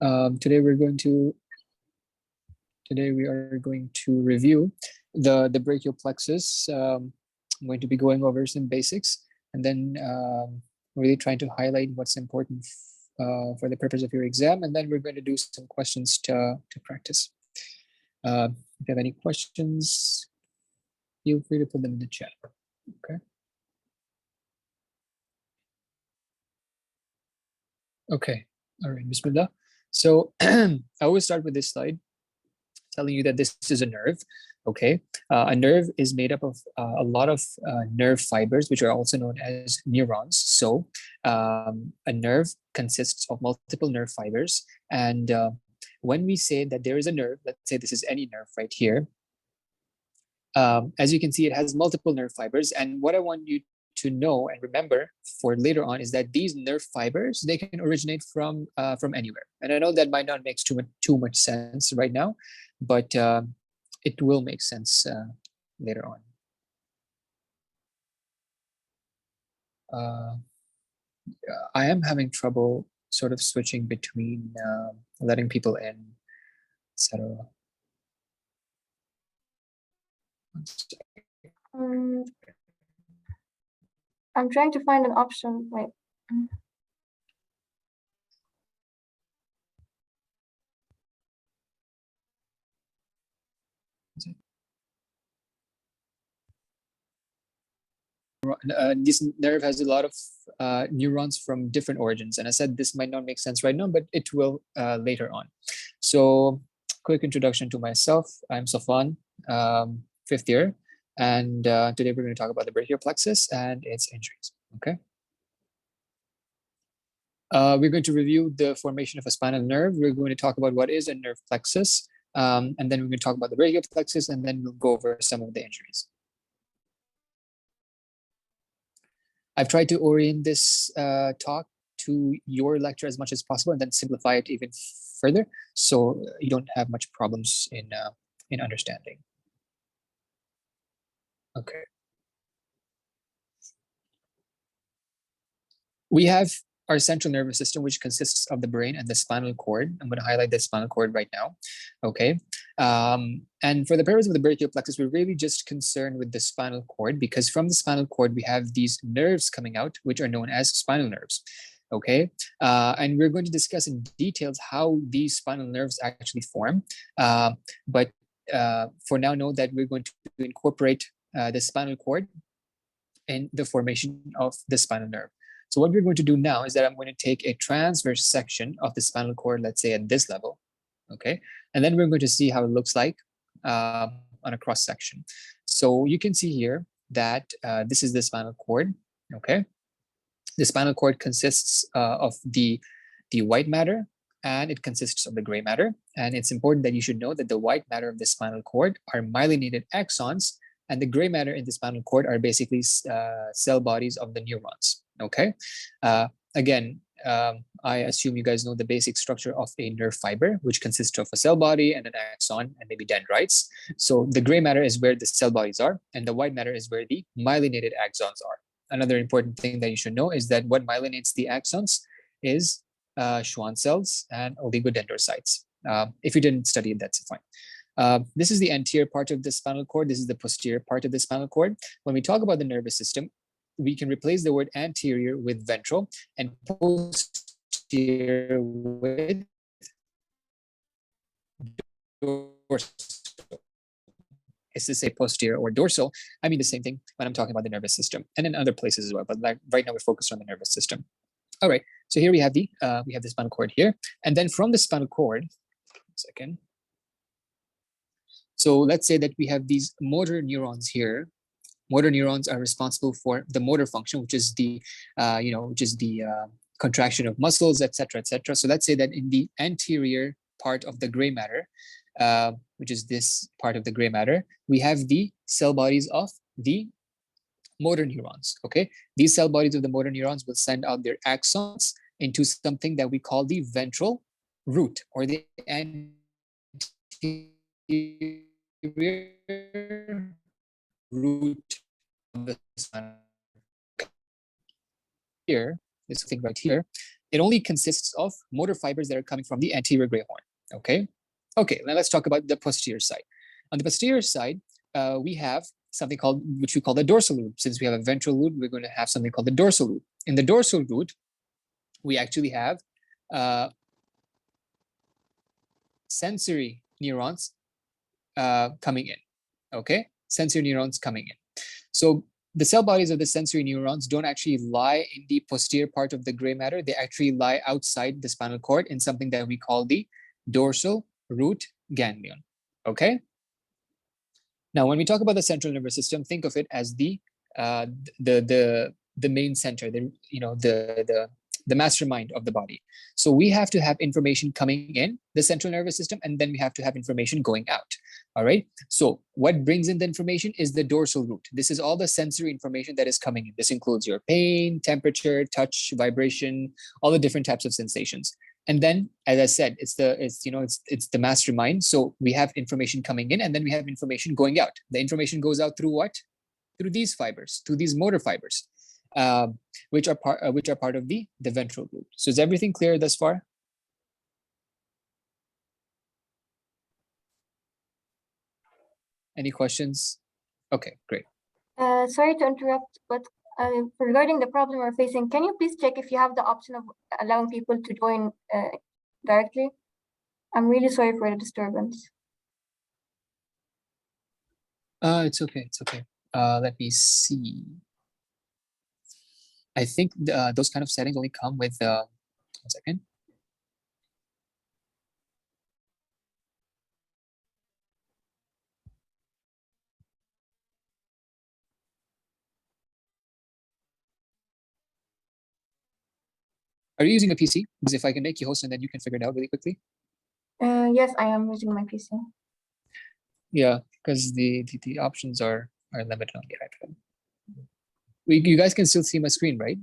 Today we are going to review the brachial plexus. I'm going to be going over some basics and then really trying to highlight what's important for the purpose of your exam, and then we're going to do some questions to practice. If you have any questions, feel free to put them in the chat. Okay. Okay. All right. Bismillah. So I always start with this slide telling you that this is a nerve. Okay. A nerve is made up of a lot of nerve fibers, which are also known as neurons. So a nerve consists of multiple nerve fibers. And when we say that there is a nerve, let's say this is any nerve right here. As you can see, it has multiple nerve fibers. And what I want you to know and remember for later on is that these nerve fibers, they can originate from anywhere. And I know that might not make too much sense right now, but it will make sense later on. I am having trouble sort of switching between letting people in, etc. I'm trying to find an option. Wait. This nerve has a lot of neurons from different origins. And I said this might not make sense right now, but it will later on. So quick introduction to myself. I'm Safwan, 5th year. And today we're going to talk about the brachial plexus and its injuries. Okay. We're going to review the formation of a spinal nerve. We're going to talk about what is a nerve plexus. And then we're going to talk about the brachial plexus, and then we'll go over some of the injuries. I've tried to orient this talk to your lecture as much as possible and then simplify it even further so you don't have much problems in understanding. Okay. We have our central nervous system, which consists of the brain and the spinal cord. I'm going to highlight the spinal cord right now. Okay. And for the purpose of the brachial plexus, we're really just concerned with the spinal cord, because from the spinal cord, we have these nerves coming out, which are known as spinal nerves. Okay. And we're going to discuss in details how these spinal nerves actually form. But for now, know that we're going to incorporate the spinal cord in the formation of the spinal nerve. So what we're going to do now is that I'm going to take a transverse section of the spinal cord, let's say at this level, okay? And then we're going to see how it looks like on a cross section. So you can see here that this is the spinal cord, okay? The spinal cord consists of the white matter, and it consists of the gray matter. And it's important that you should know that the white matter of the spinal cord are myelinated axons, and the gray matter in the spinal cord are basically cell bodies of the neurons. Okay. Again, I assume you guys know the basic structure of a nerve fiber, which consists of a cell body and an axon and maybe dendrites. So the gray matter is where the cell bodies are, and the white matter is where the myelinated axons are. Another important thing that you should know is that what myelinates the axons is Schwann cells and oligodendrocytes. If you didn't study it, that's fine. This is the anterior part of the spinal cord. This is the posterior part of the spinal cord. When we talk about the nervous system, we can replace the word anterior with ventral and posterior with dorsal. It's to say posterior or dorsal. I mean the same thing when I'm talking about the nervous system, and in other places as well. But like right now, we're focused on the nervous system. All right. So here we have the spinal cord here, and then from the spinal cord, second. So let's say that we have these motor neurons here. Motor neurons are responsible for the motor function, which is the, contraction of muscles, etc., etc. So let's say that in the anterior part of the gray matter, which is this part of the gray matter, we have the cell bodies of the motor neurons. Okay, these cell bodies of the motor neurons will send out their axons into something that we call the ventral root, or the anterior root of the spinal. Here, this thing right here, It only consists of motor fibers that are coming from the anterior gray horn. Okay. Okay. Now let's talk about the posterior side. On the posterior side, we have something called, which we call the dorsal root. Since we have a ventral root, we're going to have something called the dorsal root. In the dorsal root, we actually have sensory neurons coming in. Okay, sensory neurons coming in. So the cell bodies of the sensory neurons don't actually lie in the posterior part of the gray matter. They actually lie outside the spinal cord in something that we call the dorsal root ganglion. Okay. Now, when we talk about the central nervous system, think of it as the main center, the mastermind of the body. So we have to have information coming in the central nervous system, and then we have to have information going out. All right. So what brings in the information is the dorsal root. This is all the sensory information that is coming in. This includes your pain, temperature, touch, vibration, all the different types of sensations. And then, as I said, it's the mastermind. So we have information coming in, and then we have information going out. The information goes out through what? Through these fibers, through these motor fibers, which are part of the ventral root. So is everything clear thus far? Any questions? Okay, great. Sorry to interrupt, but regarding the problem we're facing, can you please check if you have the option of allowing people to join directly? I'm really sorry for the disturbance. It's okay. It's okay. Let me see. I think those kind of settings only come with, 1 second. Are you using a PC? Because if I can make you host and then you can figure it out really quickly. Yes, I am using my PC. Yeah, because the options are limited on the iPad. You guys can still see my screen, right?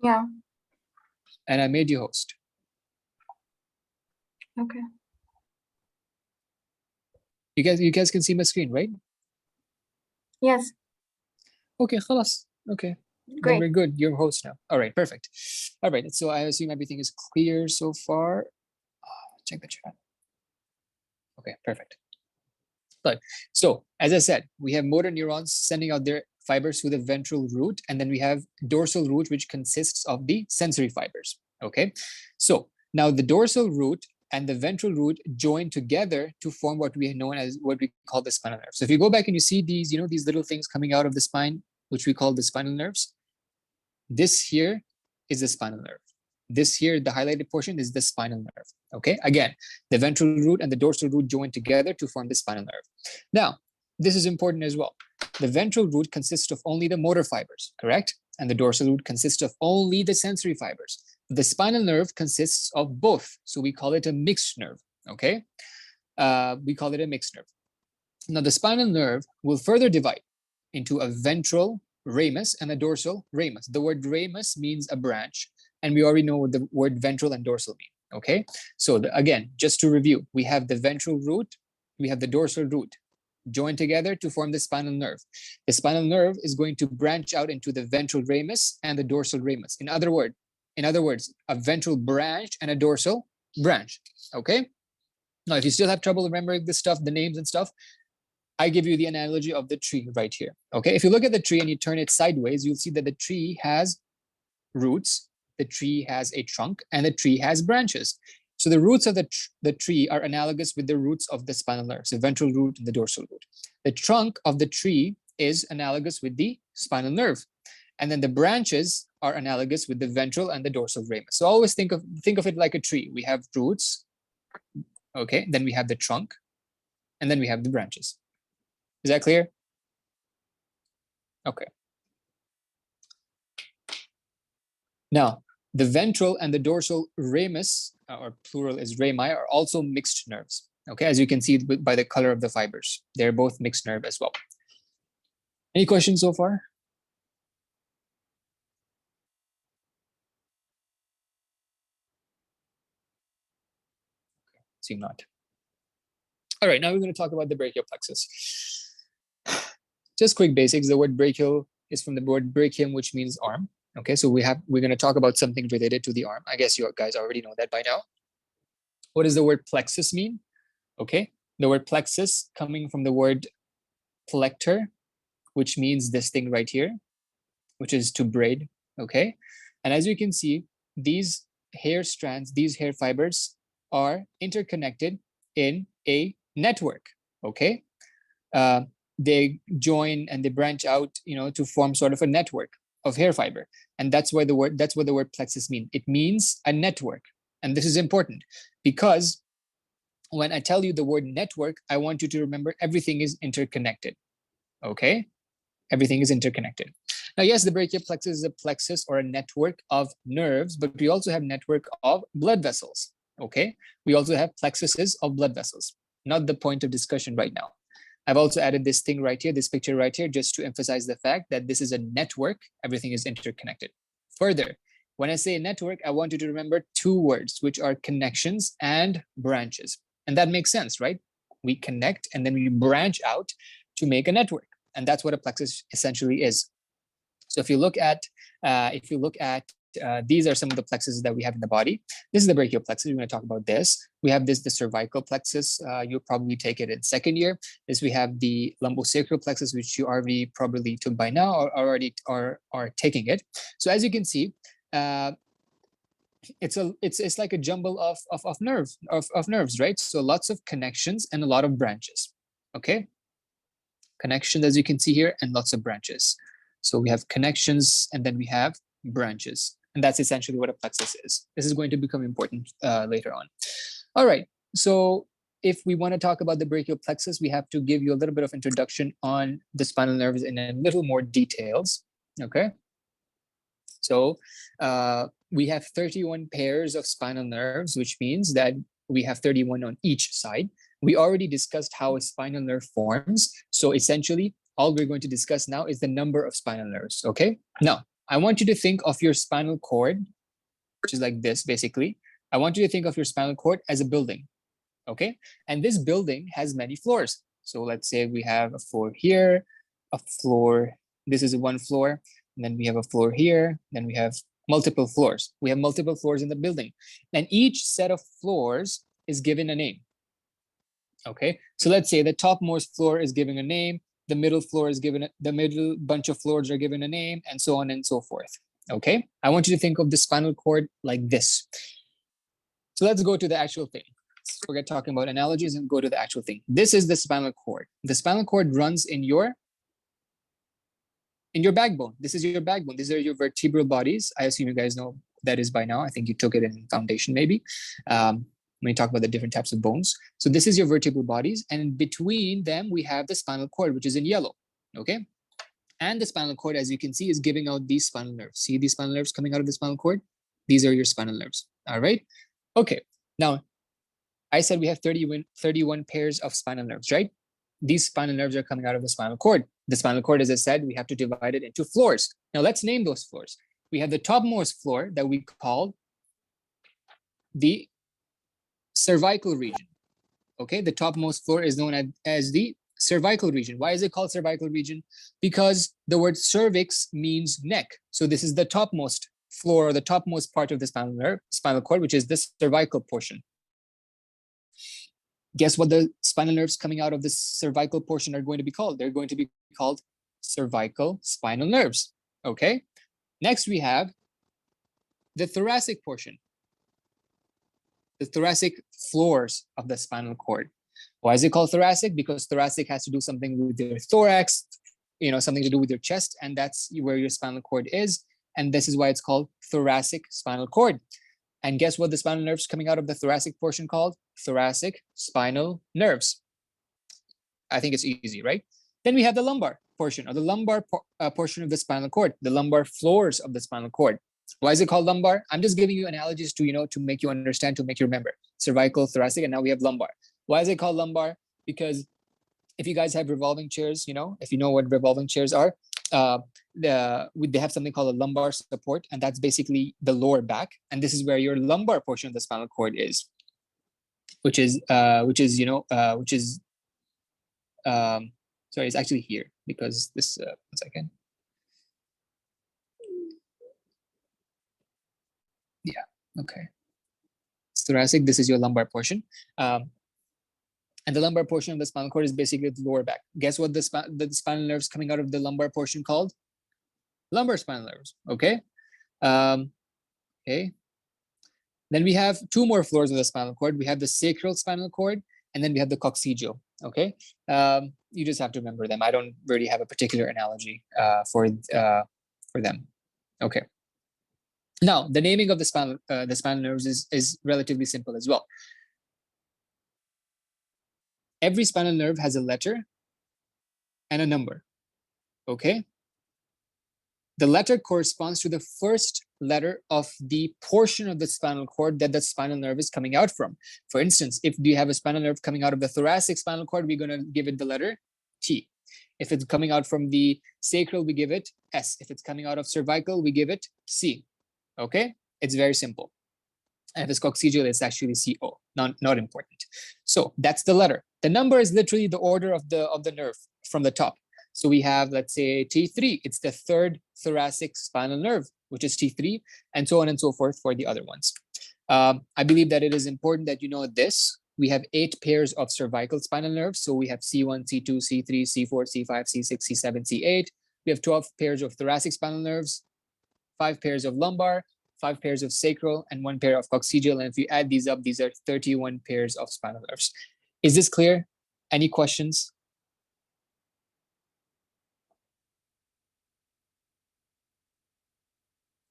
Yeah. And I made you host. Okay. You guys can see my screen, right? Yes. Okay, khalas. Okay. Great. Then we're good. You're host now. All right, perfect. All right, so I assume everything is clear so far. Check the chat. Okay, perfect. But so as I said, we have motor neurons sending out their fibers through the ventral root, and then we have dorsal root, which consists of the sensory fibers. Okay, so now the dorsal root and the ventral root join together to form what we call the spinal nerve. So if you go back and you see these, these little things coming out of the spine, which we call the spinal nerves, this here is the spinal nerve. This here, the highlighted portion, is the spinal nerve. Okay, again, the ventral root and the dorsal root join together to form the spinal nerve. Now, this is important as well. The ventral root consists of only the motor fibers, correct? And the dorsal root consists of only the sensory fibers. The spinal nerve consists of both, so we call it a mixed nerve. Okay, we call it a mixed nerve. Now, the spinal nerve will further divide into a ventral ramus and a dorsal ramus. The word ramus means a branch, and we already know what the word ventral and dorsal mean. Okay, so again, just to review, we have the ventral root, we have the dorsal root joined together to form the spinal nerve. The spinal nerve is going to branch out into the ventral ramus and the dorsal ramus. In other words, a ventral branch and a dorsal branch. Okay, now if you still have trouble remembering this stuff, the names and stuff, I give you the analogy of the tree right here. Okay, if you look at the tree and you turn it sideways, you'll see that the tree has roots, the tree has a trunk, and the tree has branches. So the roots of the tree are analogous with the roots of the spinal nerve, so ventral root and the dorsal root. The trunk of the tree is analogous with the spinal nerve. And then the branches are analogous with the ventral and the dorsal ramus. So always think of it like a tree. We have roots, okay, then we have the trunk, and then we have the branches. Is that clear? Okay. Now, the ventral and the dorsal ramus, or plural is rami, are also mixed nerves. Okay, as you can see by the color of the fibers, they're both mixed nerve as well. Any questions so far? Seem not. All right, now we're going to talk about the brachial plexus. Just quick basics. The word brachial is from the word brachium, which means arm. Okay, so we're going to talk about something related to the arm. I guess you guys already know that by now. What does the word plexus mean? Okay, the word plexus coming from the word plector, which means this thing right here, which is to braid. Okay, and as you can see, these hair strands, these hair fibers are interconnected in a network. Okay, they join and they branch out, to form sort of a network of hair fiber, and that's what the word plexus means. It means a network, and this is important because when I tell you the word network, I want you to remember everything is interconnected. Okay, everything is interconnected. Now, yes, the brachial plexus is a plexus or a network of nerves, but we also have network of blood vessels. Okay, we also have plexuses of blood vessels. Not the point of discussion right now. I've also added this thing right here, this picture right here, just to emphasize the fact that this is a network. Everything is interconnected. Further, when I say network, I want you to remember two words, which are connections and branches. And that makes sense, right? We connect and then we branch out to make a network. And that's what a plexus essentially is. So if you look at these are some of the plexuses that we have in the body. This is the brachial plexus. We're going to talk about this. We have the cervical plexus. You'll probably take it in second year. We have the lumbosacral plexus, which you already probably took by now or already are taking it. So as you can see, it's like a jumble of nerves, right? So lots of connections and a lot of branches. Okay, connections as you can see here, and lots of branches. So we have connections and then we have branches. And that's essentially what a plexus is. This is going to become important later on. All right, so if we want to talk about the brachial plexus, we have to give you a little bit of introduction on the spinal nerves in a little more details, okay? So we have 31 pairs of spinal nerves, which means that we have 31 on each side. We already discussed how a spinal nerve forms. So essentially, all we're going to discuss now is the number of spinal nerves, okay? Now, I want you to think of your spinal cord, which is like this, basically. I want you to think of your spinal cord as a building, okay? And this building has many floors. So let's say we have a floor here, a floor, this is one floor, and then we have a floor here, then we have multiple floors. We have multiple floors in the building. And each set of floors is given a name, okay? So let's say the topmost floor is given a name, the middle floor is given, the middle bunch of floors are given a name, and so on and so forth, okay? I want you to think of the spinal cord like this. So let's go to the actual thing. Forget talking about analogies and go to the actual thing. This is the spinal cord. The spinal cord runs in your backbone. This is your backbone. These are your vertebral bodies. I assume you guys know what that is by now. I think you took it in foundation maybe. When you talk about the different types of bones. So this is your vertebral bodies, and between them we have the spinal cord, which is in yellow, okay? And the spinal cord, as you can see, is giving out these spinal nerves. See these spinal nerves coming out of the spinal cord? These are your spinal nerves, all right? Okay, now I said we have 31 pairs of spinal nerves, right? These spinal nerves are coming out of the spinal cord. The spinal cord, as I said, we have to divide it into floors. Now let's name those floors. We have the topmost floor that we call the cervical region, okay? The topmost floor is known as the cervical region. Why is it called cervical region? Because the word cervix means neck. So this is the topmost floor, or the topmost part of the spinal cord, which is the cervical portion. Guess what the spinal nerves coming out of the cervical portion are going to be called? They're going to be called cervical spinal nerves, okay? Next, we have the thoracic portion, the thoracic floors of the spinal cord. Why is it called thoracic? Because thoracic has to do something with your thorax, something to do with your chest, and that's where your spinal cord is. And this is why it's called thoracic spinal cord. And guess what the spinal nerves coming out of the thoracic portion called? Thoracic spinal nerves. I think it's easy, right? Then we have the lumbar portion, or the lumbar portion of the spinal cord, the lumbar floors of the spinal cord. Why is it called lumbar? I'm just giving you analogies to make you understand, to make you remember. Cervical, thoracic, and now we have lumbar. Why is it called lumbar? Because if you guys have revolving chairs, if you know what revolving chairs are, they have something called a lumbar support, and that's basically the lower back. And this is where your lumbar portion of the spinal cord is, sorry, it's actually here, because this, one second. Okay. Thoracic, this is your lumbar portion. And the lumbar portion of the spinal cord is basically the lower back. Guess what the spinal nerves coming out of the lumbar portion called? Lumbar spinal nerves, okay? Okay. Then we have two more floors of the spinal cord. We have the sacral spinal cord, and then we have the coccygeal, okay? You just have to remember them. I don't really have a particular analogy for them, okay? Now, the naming of the spinal nerves is relatively simple as well. Every spinal nerve has a letter and a number, okay? The letter corresponds to the first letter of the portion of the spinal cord that the spinal nerve is coming out from. For instance, if you have a spinal nerve coming out of the thoracic spinal cord, we're going to give it the letter T. If it's coming out from the sacral, we give it S. If it's coming out of cervical, we give it C. Okay? It's very simple. And if it's coccygeal, it's actually CO. Not important. So that's the letter. The number is literally the order of the nerve from the top. So we have, let's say, T3. It's the third thoracic spinal nerve, which is T3, and so on and so forth for the other ones. I believe that it is important that you know this. We have 8 pairs of cervical spinal nerves. So we have C1, C2, C3, C4, C5, C6, C7, C8. We have 12 pairs of thoracic spinal nerves, 5 pairs of lumbar, 5 pairs of sacral, and 1 pair of coccygeal. And if you add these up, these are 31 pairs of spinal nerves. Is this clear? Any questions?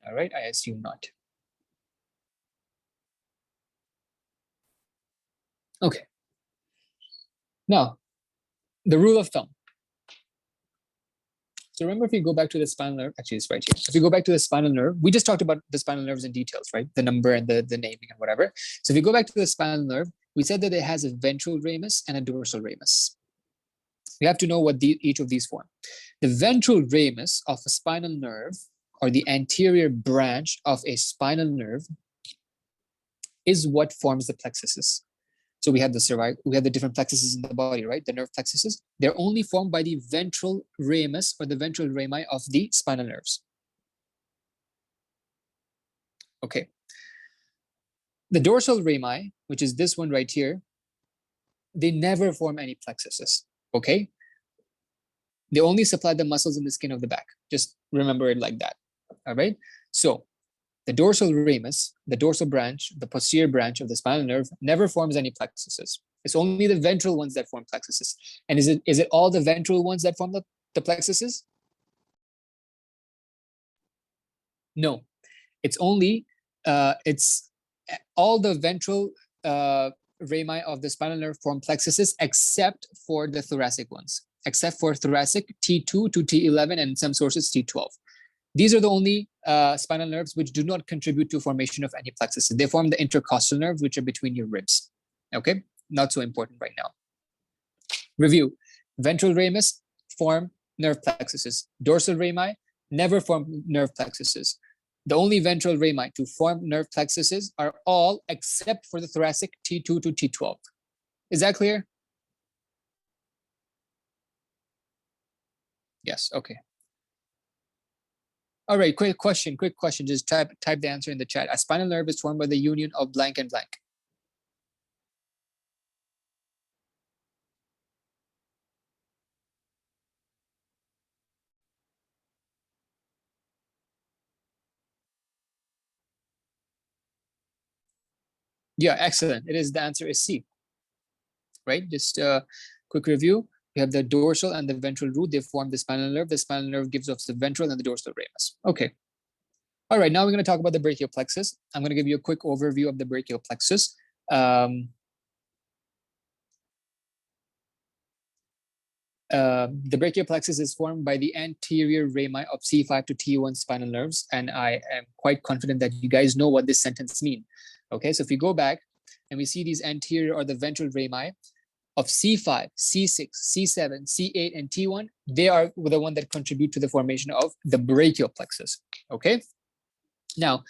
All right, I assume not. Okay. Now, the rule of thumb. So remember, if you go back to the spinal nerve, actually it's right here. If you go back to the spinal nerve, we just talked about the spinal nerves in details, right? The number and the naming and whatever. So if you go back to the spinal nerve, we said that it has a ventral ramus and a dorsal ramus. We have to know what each of these form. The ventral ramus of a spinal nerve, or the anterior branch of a spinal nerve, is what forms the plexuses. So we have the different plexuses in the body, right? The nerve plexuses. They're only formed by the ventral ramus or the ventral rami of the spinal nerves. Okay. The dorsal rami, which is this one right here, they never form any plexuses, okay? They only supply the muscles in the skin of the back. Just remember it like that, all right? So the dorsal ramus, the dorsal branch, the posterior branch of the spinal nerve never forms any plexuses. It's only the ventral ones that form plexuses. And is it all the ventral ones that form the plexuses? No, it's only, it's all the ventral rami of the spinal nerve form plexuses except for the thoracic ones, except for thoracic T2 to T11 and in some sources T12. These are the only spinal nerves which do not contribute to formation of any plexuses. They form the intercostal nerves, which are between your ribs. Okay, not so important right now. Review: ventral ramus form nerve plexuses. Dorsal rami never form nerve plexuses. The only ventral rami to form nerve plexuses are all except for the thoracic T2 to T12. Is that clear? Yes. Okay. All right, quick question. Just type the answer in the chat. A spinal nerve is formed by the union of blank and blank. Yeah, excellent. The answer is C, right? Just a quick review. We have the dorsal and the ventral root. They form the spinal nerve. The spinal nerve gives off the ventral and the dorsal ramus. Okay. All right, now we're going to talk about the brachial plexus. I'm going to give you a quick overview of the brachial plexus. The brachial plexus is formed by the anterior rami of C5 to T1 spinal nerves, and I am quite confident that you guys know what this sentence means. Okay, so if we go back and we see these anterior or the ventral rami of C5, C6, C7, C8, and T1, they are the one that contribute to the formation of the brachial plexus. Okay, now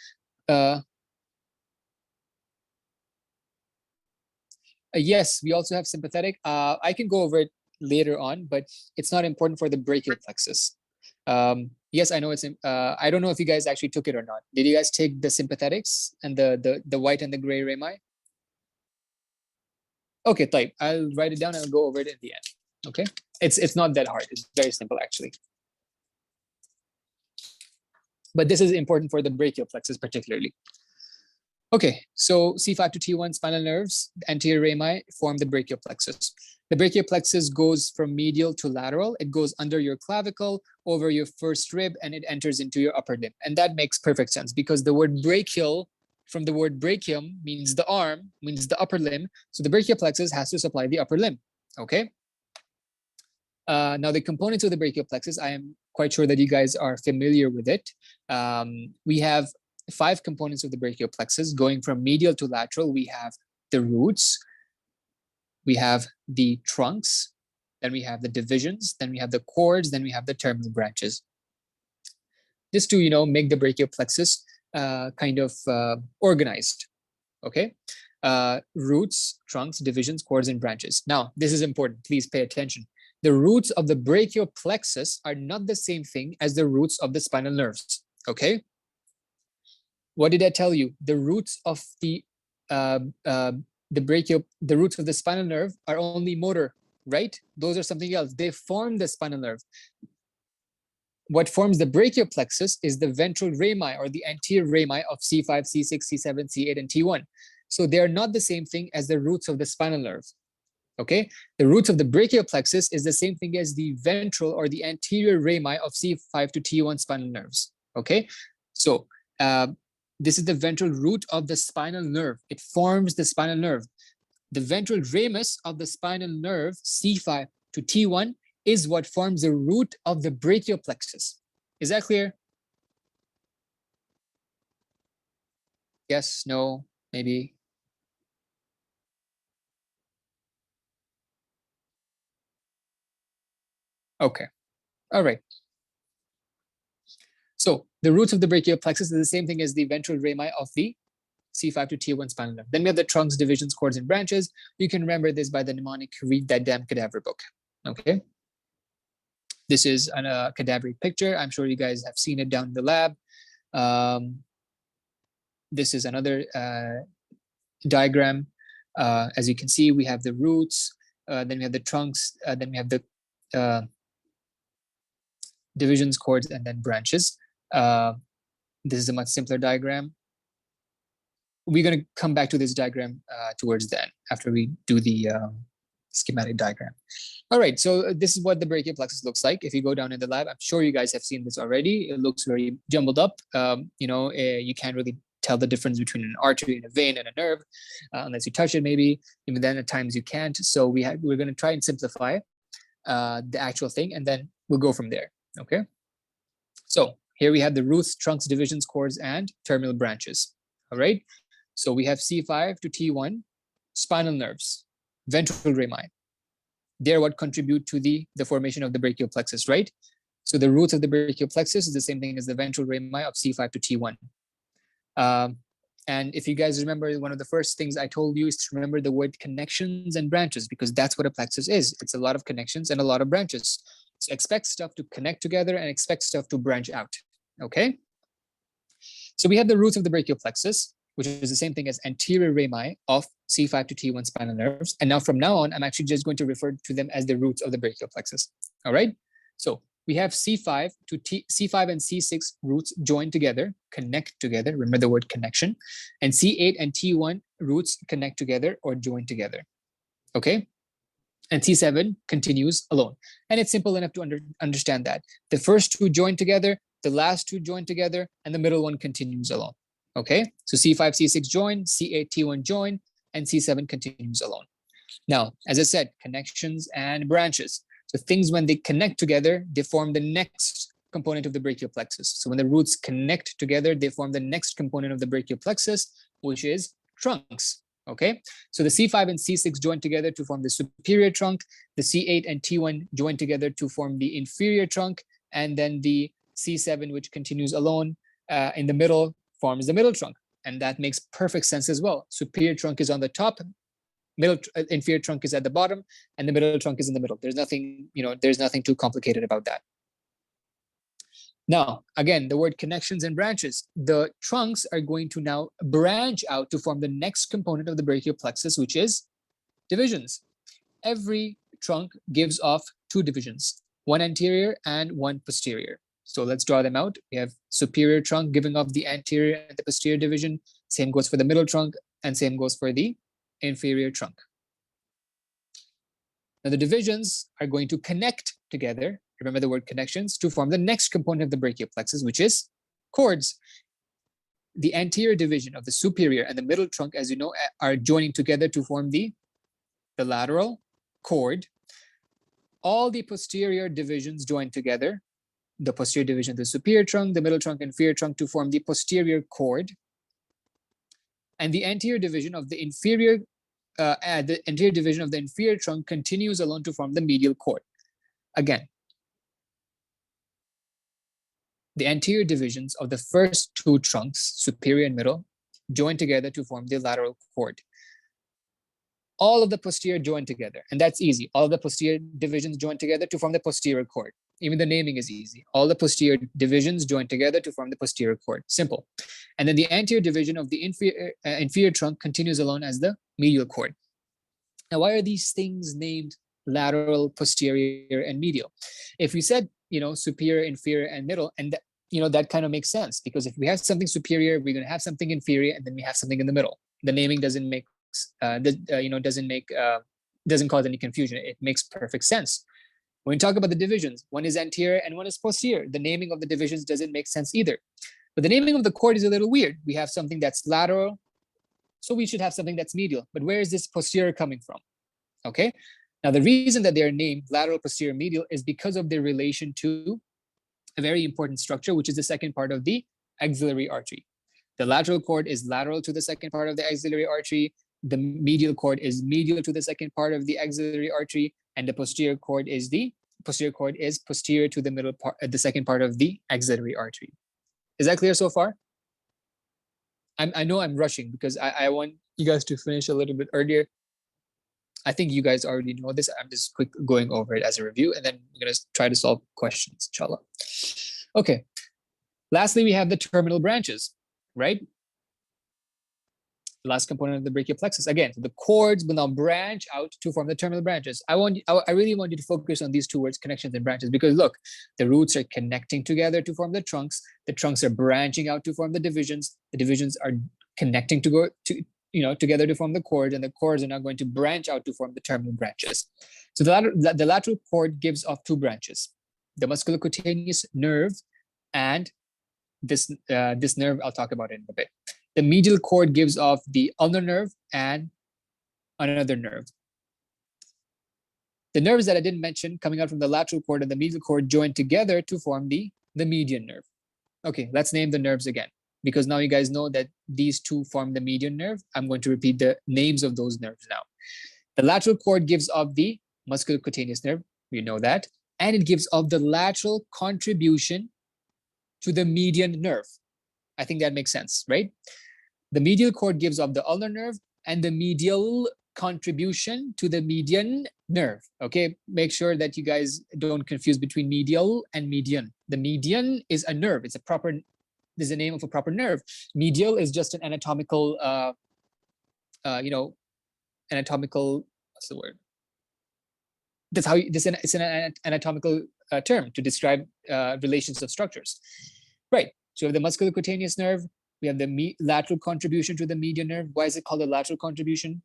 yes, we also have sympathetic. I can go over it later on, but it's not important for the brachial plexus. Yes, I know it's, I don't know if you guys actually took it or not. Did you guys take the sympathetics and the white and the gray rami? Okay, type. I'll write it down and I'll go over it in the end. Okay, it's not that hard. It's very simple actually. But this is important for the brachial plexus particularly. Okay, so C5 to T1 spinal nerves, anterior rami form the brachial plexus. The brachial plexus goes from medial to lateral. It goes under your clavicle, over your first rib, and it enters into your upper limb. And that makes perfect sense because the word brachial from the word brachium means the arm, means the upper limb. So the brachial plexus has to supply the upper limb, okay? Now the components of the brachial plexus, I am quite sure that you guys are familiar with it. We have 5 components of the brachial plexus going from medial to lateral. We have the roots, we have the trunks, then we have the divisions, then we have the cords, then we have the terminal branches. Just to, you know, make the brachial plexus kind of organized, okay? Roots, trunks, divisions, cords, and branches. Now, this is important, please pay attention. The roots of the brachial plexus are not the same thing as the roots of the spinal nerves, okay? What did I tell you? The roots of the roots of the spinal nerve are only motor, right? Those are something else. They form the spinal nerve. What forms the brachial plexus is the ventral rami or the anterior rami of C5, C6, C7, C8, and T1. So they are not the same thing as the roots of the spinal nerve. Okay, the roots of the brachial plexus is the same thing as the ventral or the anterior rami of C5 to T1 spinal nerves. Okay, so this is the ventral root of the spinal nerve. It forms the spinal nerve. The ventral ramus of the spinal nerve, C5 to T1, is what forms the root of the brachial plexus. Is that clear? Yes, no, maybe? Okay, all right. So the roots of the brachial plexus is the same thing as the ventral rami of the C5 to T1 spinal nerve. Then we have the trunks, divisions, cords, and branches. You can remember this by the mnemonic, read that damn cadaver book, okay? This is a cadaveric picture. I'm sure you guys have seen it down in the lab. This is another diagram. As you can see, we have the roots, then we have the trunks, then we have the divisions, cords, and then branches. This is a much simpler diagram. We're going to come back to this diagram towards the end after we do the schematic diagram. All right, so this is what the brachial plexus looks like. If you go down in the lab, I'm sure you guys have seen this already. It looks very jumbled up. You know, you can't really tell the difference between an artery and a vein and a nerve unless you touch it maybe. Even then at times you can't. So we're going to try and simplify the actual thing, and then we'll go from there, okay? So here we have the roots, trunks, divisions, cords, and terminal branches, all right? So we have C5 to T1, spinal nerves, ventral rami. They're what contribute to the formation of the brachial plexus, right? So the roots of the brachial plexus is the same thing as the ventral rami of C5 to T1. And if you guys remember, one of the first things I told you is to remember the word connections and branches, because that's what a plexus is. It's a lot of connections and a lot of branches. So expect stuff to connect together and expect stuff to branch out, okay? So we have the roots of the brachial plexus, which is the same thing as anterior rami of C5 to T1 spinal nerves. And now from now on, I'm actually just going to refer to them as the roots of the brachial plexus, all right? So we have C5 and C6 roots join together, connect together, remember the word connection, and C8 and T1 roots connect together or join together, okay? And T7 continues alone. And it's simple enough to understand that. The first two join together, the last two join together, and the middle one continues alone, okay? So C5, C6 join, C8, T1 join, and C7 continues alone. Now, as I said, connections and branches. So things, when they connect together, they form the next component of the brachial plexus. So when the roots connect together, they form the next component of the brachial plexus, which is trunks, okay? So the C5 and C6 join together to form the superior trunk, the C8 and T1 join together to form the inferior trunk, and then the C7, which continues alone in the middle, forms the middle trunk. And that makes perfect sense as well. Superior trunk is on the top, inferior trunk is at the bottom, and the middle trunk is in the middle. There's nothing, you know, there's nothing too complicated about that. Now, again, the word connections and branches. The trunks are going to now branch out to form the next component of the brachial plexus, which is divisions. Every trunk gives off two divisions, one anterior and one posterior. So let's draw them out. We have superior trunk giving off the anterior and the posterior division. Same goes for the middle trunk, and same goes for the inferior trunk. Now the divisions are going to connect together, remember the word connections, to form the next component of the brachial plexus, which is cords. The anterior division of the superior and the middle trunk, as you know, are joining together to form the lateral cord. All the posterior divisions join together, the posterior division of the superior trunk, the middle trunk, inferior trunk, to form the posterior cord. And the anterior division of the inferior trunk continues along to form the medial cord. Again, the anterior divisions of the first two trunks, superior and middle, join together to form the lateral cord. All of the posterior join together, and that's easy. All of the posterior divisions join together to form the posterior cord. Even the naming is easy. All the posterior divisions join together to form the posterior cord. Simple. And then the anterior division of the inferior trunk continues along as the medial cord. Now, why are these things named lateral, posterior, and medial? If we said, superior, inferior, and middle, and that kind of makes sense, because if we have something superior, we're going to have something inferior, and then we have something in the middle. The naming doesn't make doesn't cause any confusion. It makes perfect sense. When we talk about the divisions, one is anterior and one is posterior. The naming of the divisions doesn't make sense either. But the naming of the cord is a little weird. We have something that's lateral, so we should have something that's medial. But where is this posterior coming from? Okay. Now, the reason that they are named lateral, posterior, medial is because of their relation to a very important structure, which is the second part of the axillary artery. The lateral cord is lateral to the second part of the axillary artery. The medial cord is medial to the second part of the axillary artery, and the posterior cord is posterior to the middle part, the second part of the axillary artery. Is that clear so far? I know I'm rushing because I want you guys to finish a little bit earlier. I think you guys already know this. I'm just quick going over it as a review, and then we're going to try to solve questions, inshallah. Okay. Lastly, we have the terminal branches, right? Last component of the brachial plexus. Again, so the cords will now branch out to form the terminal branches. I really want you to focus on these two words, connections and branches, because look, the roots are connecting together to form the trunks are branching out to form the divisions are connecting together to form the cords, and the cords are now going to branch out to form the terminal branches. So the lateral cord gives off two branches, the musculocutaneous nerve and this nerve I'll talk about it in a bit. The medial cord gives off the ulnar nerve and another nerve. The nerves that I didn't mention coming out from the lateral cord and the medial cord join together to form the median nerve. Okay, let's name the nerves again, because now you guys know that these two form the median nerve. I'm going to repeat the names of those nerves now. The lateral cord gives off the musculocutaneous nerve, we know that, and it gives off the lateral contribution to the median nerve. I think that makes sense, right? The medial cord gives off the ulnar nerve and the medial contribution to the median nerve. Okay, make sure that you guys don't confuse between medial and median. The median is a nerve. It's a name of a proper nerve. Medial is just an anatomical, what's the word? That's how it's an anatomical term to describe relations of structures. Right. So we have the musculocutaneous nerve. We have the lateral contribution to the median nerve. Why is it called a lateral contribution?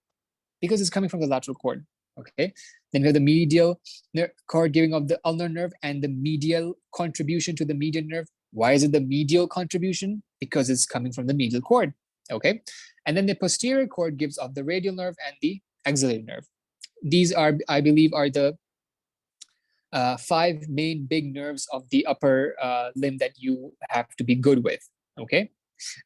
Because it's coming from the lateral cord. Okay. Then we have the medial cord giving off the ulnar nerve and the medial contribution to the median nerve. Why is it the medial contribution? Because it's coming from the medial cord. Okay. And then the posterior cord gives off the radial nerve and the axillary nerve. These are, I believe, are the five main big nerves of the upper limb that you have to be good with. Okay,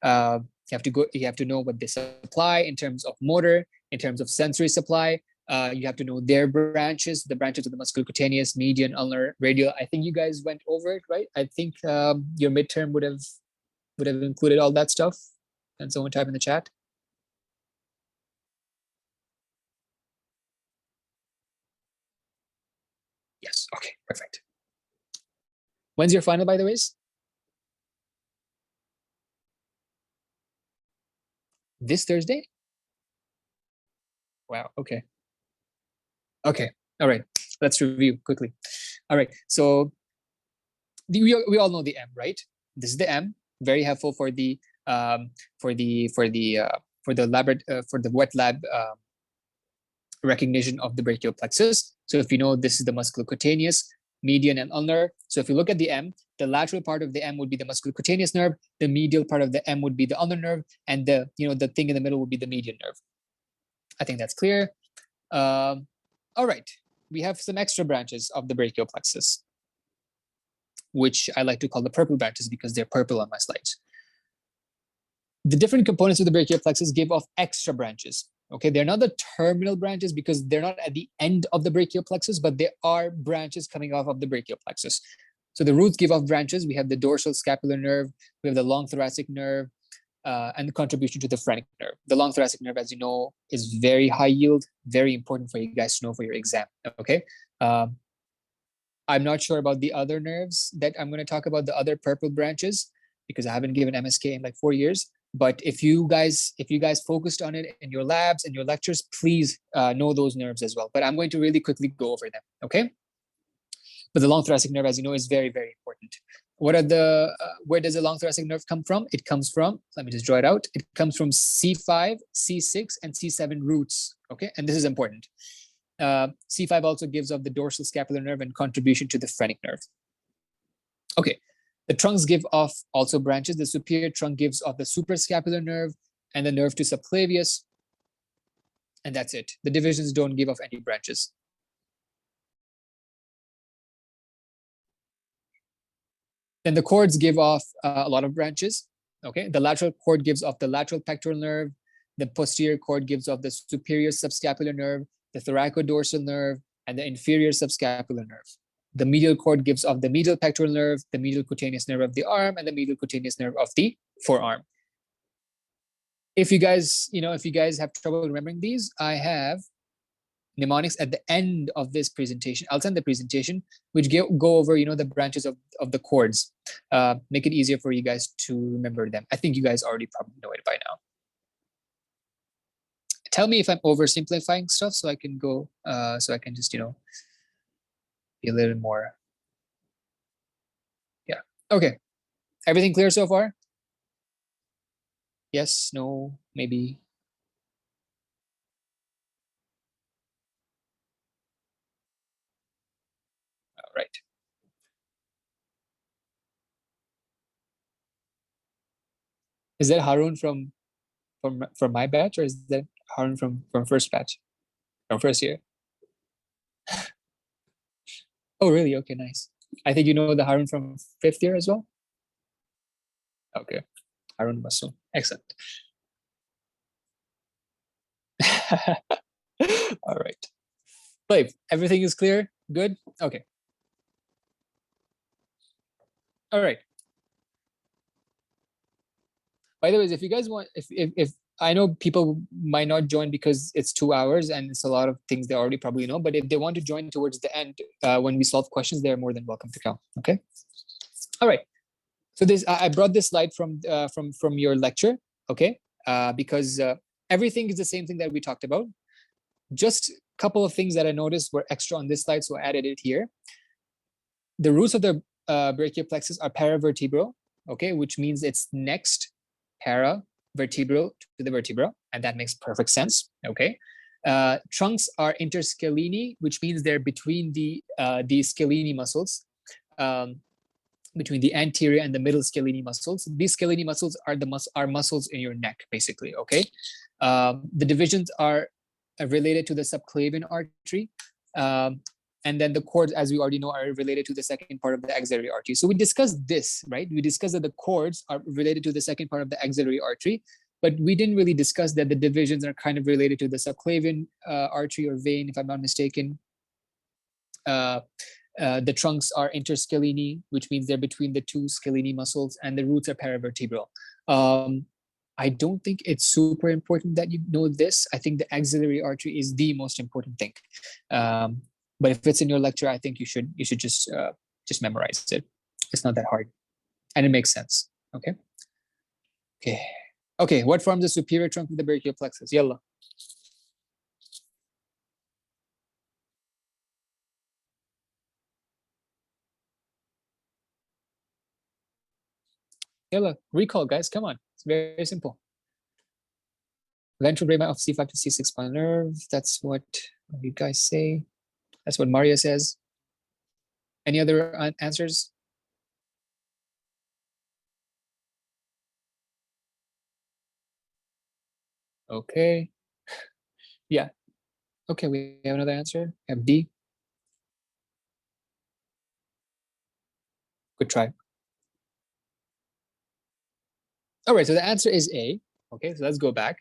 you have to know what they supply in terms of motor, in terms of sensory supply. You have to know their branches, the branches of the musculocutaneous, median, ulnar, radial. I think you guys went over it, right? I think your midterm would have included all that stuff. And someone type in the chat. Yes. Okay. Perfect. When's your final, by the way? This Thursday? Wow, okay. Okay, all right, let's review quickly. All right, so we all know the M, right? This is the M, very helpful for the for the wet lab recognition of the brachial plexus. So if you know, this is the musculocutaneous, median, and ulnar. So if you look at the M, the lateral part of the M would be the musculocutaneous nerve, the medial part of the M would be the ulnar nerve, and the thing in the middle would be the median nerve. I think that's clear. All right, we have some extra branches of the brachial plexus, which I like to call the purple branches because they're purple on my slides. The different components of the brachial plexus give off extra branches. Okay, they're not the terminal branches because they're not at the end of the brachial plexus, but there are branches coming off of the brachial plexus. So the roots give off branches. We have the dorsal scapular nerve, we have the long thoracic nerve, and the contribution to the phrenic nerve. The long thoracic nerve, as you know, is very high yield, very important for you guys to know for your exam. Okay. I'm not sure about the other nerves that I'm going to talk about, the other purple branches, because I haven't given MSK in like 4 years. But if you guys focused on it in your labs and your lectures, please know those nerves as well. But I'm going to really quickly go over them, okay? But the long thoracic nerve, as you know, is very, very important. What are the, where does the long thoracic nerve come from? It comes from, let me just draw it out. It comes from C5, C6, and C7 roots, okay? And this is important. C5 also gives off the dorsal scapular nerve and contribution to the phrenic nerve. Okay, the trunks give off also branches. The superior trunk gives off the suprascapular nerve and the nerve to subclavius. And that's it. The divisions don't give off any branches. Then the cords give off a lot of branches. Okay, the lateral cord gives off the lateral pectoral nerve. The posterior cord gives off the superior subscapular nerve, the thoracodorsal nerve, and the inferior subscapular nerve. The medial cord gives off the medial pectoral nerve, the medial cutaneous nerve of the arm, and the medial cutaneous nerve of the forearm. If you guys have trouble remembering these, I have mnemonics at the end of this presentation. I'll send the presentation, which go over, the branches of the cords. Make it easier for you guys to remember them. I think you guys already probably know it by now. Tell me if I'm oversimplifying stuff so I can go, so I can just, be a little more. Yeah, okay. Everything clear so far? Yes, no, maybe. All right. Is that Harun from my batch, or is that Harun from first batch, from first year? Oh, really? Okay, nice. I think you know the Harun from 5th year as well. Okay, Harun Masoom. Excellent. All right. Babe, everything is clear? Good? Okay. All right. By the way, if you guys want, if I know people might not join because it's 2 hours and it's a lot of things they already probably know, but if they want to join towards the end, when we solve questions, they're more than welcome to come. Okay. All right. So this, I brought this slide from your lecture. Okay. Because everything is the same thing that we talked about. Just a couple of things that I noticed were extra on this slide, so I added it here. The roots of the brachial plexus are paravertebral, okay, which means it's next paravertebral to the vertebra, and that makes perfect sense, okay. Trunks are interscalene, which means they're between the scalene muscles, between the anterior and the middle scalene muscles. These scalene muscles are muscles in your neck, basically, okay. The divisions are related to the subclavian artery, and then the cords, as we already know, are related to the second part of the axillary artery. So we discussed this, right? We discussed that the cords are related to the second part of the axillary artery, but we didn't really discuss that the divisions are kind of related to the subclavian artery or vein, if I'm not mistaken. The trunks are interscalene, which means they're between the two scalene muscles, and the roots are paravertebral. I don't think it's super important that you know this. I think the axillary artery is the most important thing. But if it's in your lecture, I think you should just memorize it. It's not that hard, and it makes sense. Okay. Okay. Okay, what forms the superior trunk of the brachial plexus? Yalla. Yalla, recall, guys, come on. It's very simple. Ventral rami of C5 to C6 spinal nerve. That's what you guys say. That's what Maria says. Any other answers? Okay. Yeah. Okay, we have another answer. We have D. Good try. All right, so the answer is A. Okay, so let's go back.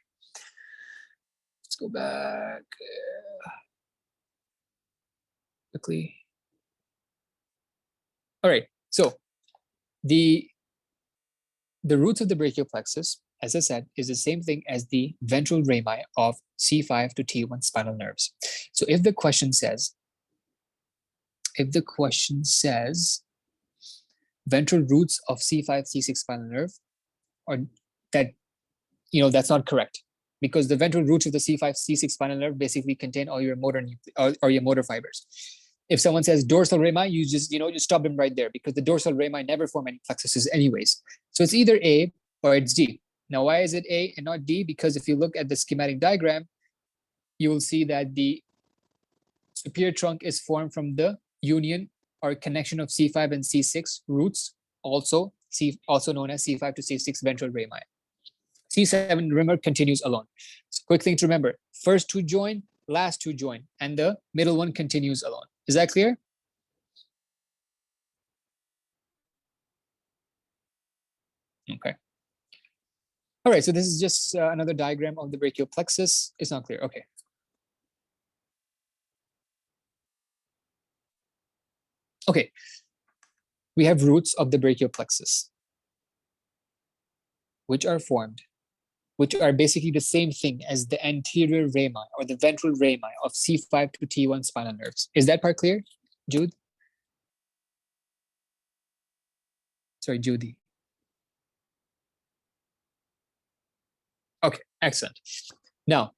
Let's go back quickly. All right, so the roots of the brachial plexus, as I said, is the same thing as the ventral rami of C5 to T1 spinal nerves. So if the question says ventral roots of C5, C6 spinal nerve, or that, that's not correct, because the ventral roots of the C5, C6 spinal nerve basically contain all your motor or your motor fibers. If someone says dorsal rami, you just stop them right there, because the dorsal rami never form any plexuses anyways. So it's either A or it's D. Now, why is it A and not D? Because if you look at the schematic diagram, you will see that the superior trunk is formed from the union or connection of C5 and C6 roots, also known as C5 to C6 ventral rami. C7 rimmer continues alone. So quick thing to remember, first two join, last two join, and the middle one continues alone. Is that clear? Okay. All right, so this is just another diagram of the brachial plexus. It's not clear, okay. Okay, we have roots of the brachial plexus, which are basically the same thing as the anterior rami or the ventral rami of C5 to T1 spinal nerves. Is that part clear, Jude? Sorry, Judy. Okay, excellent. Now,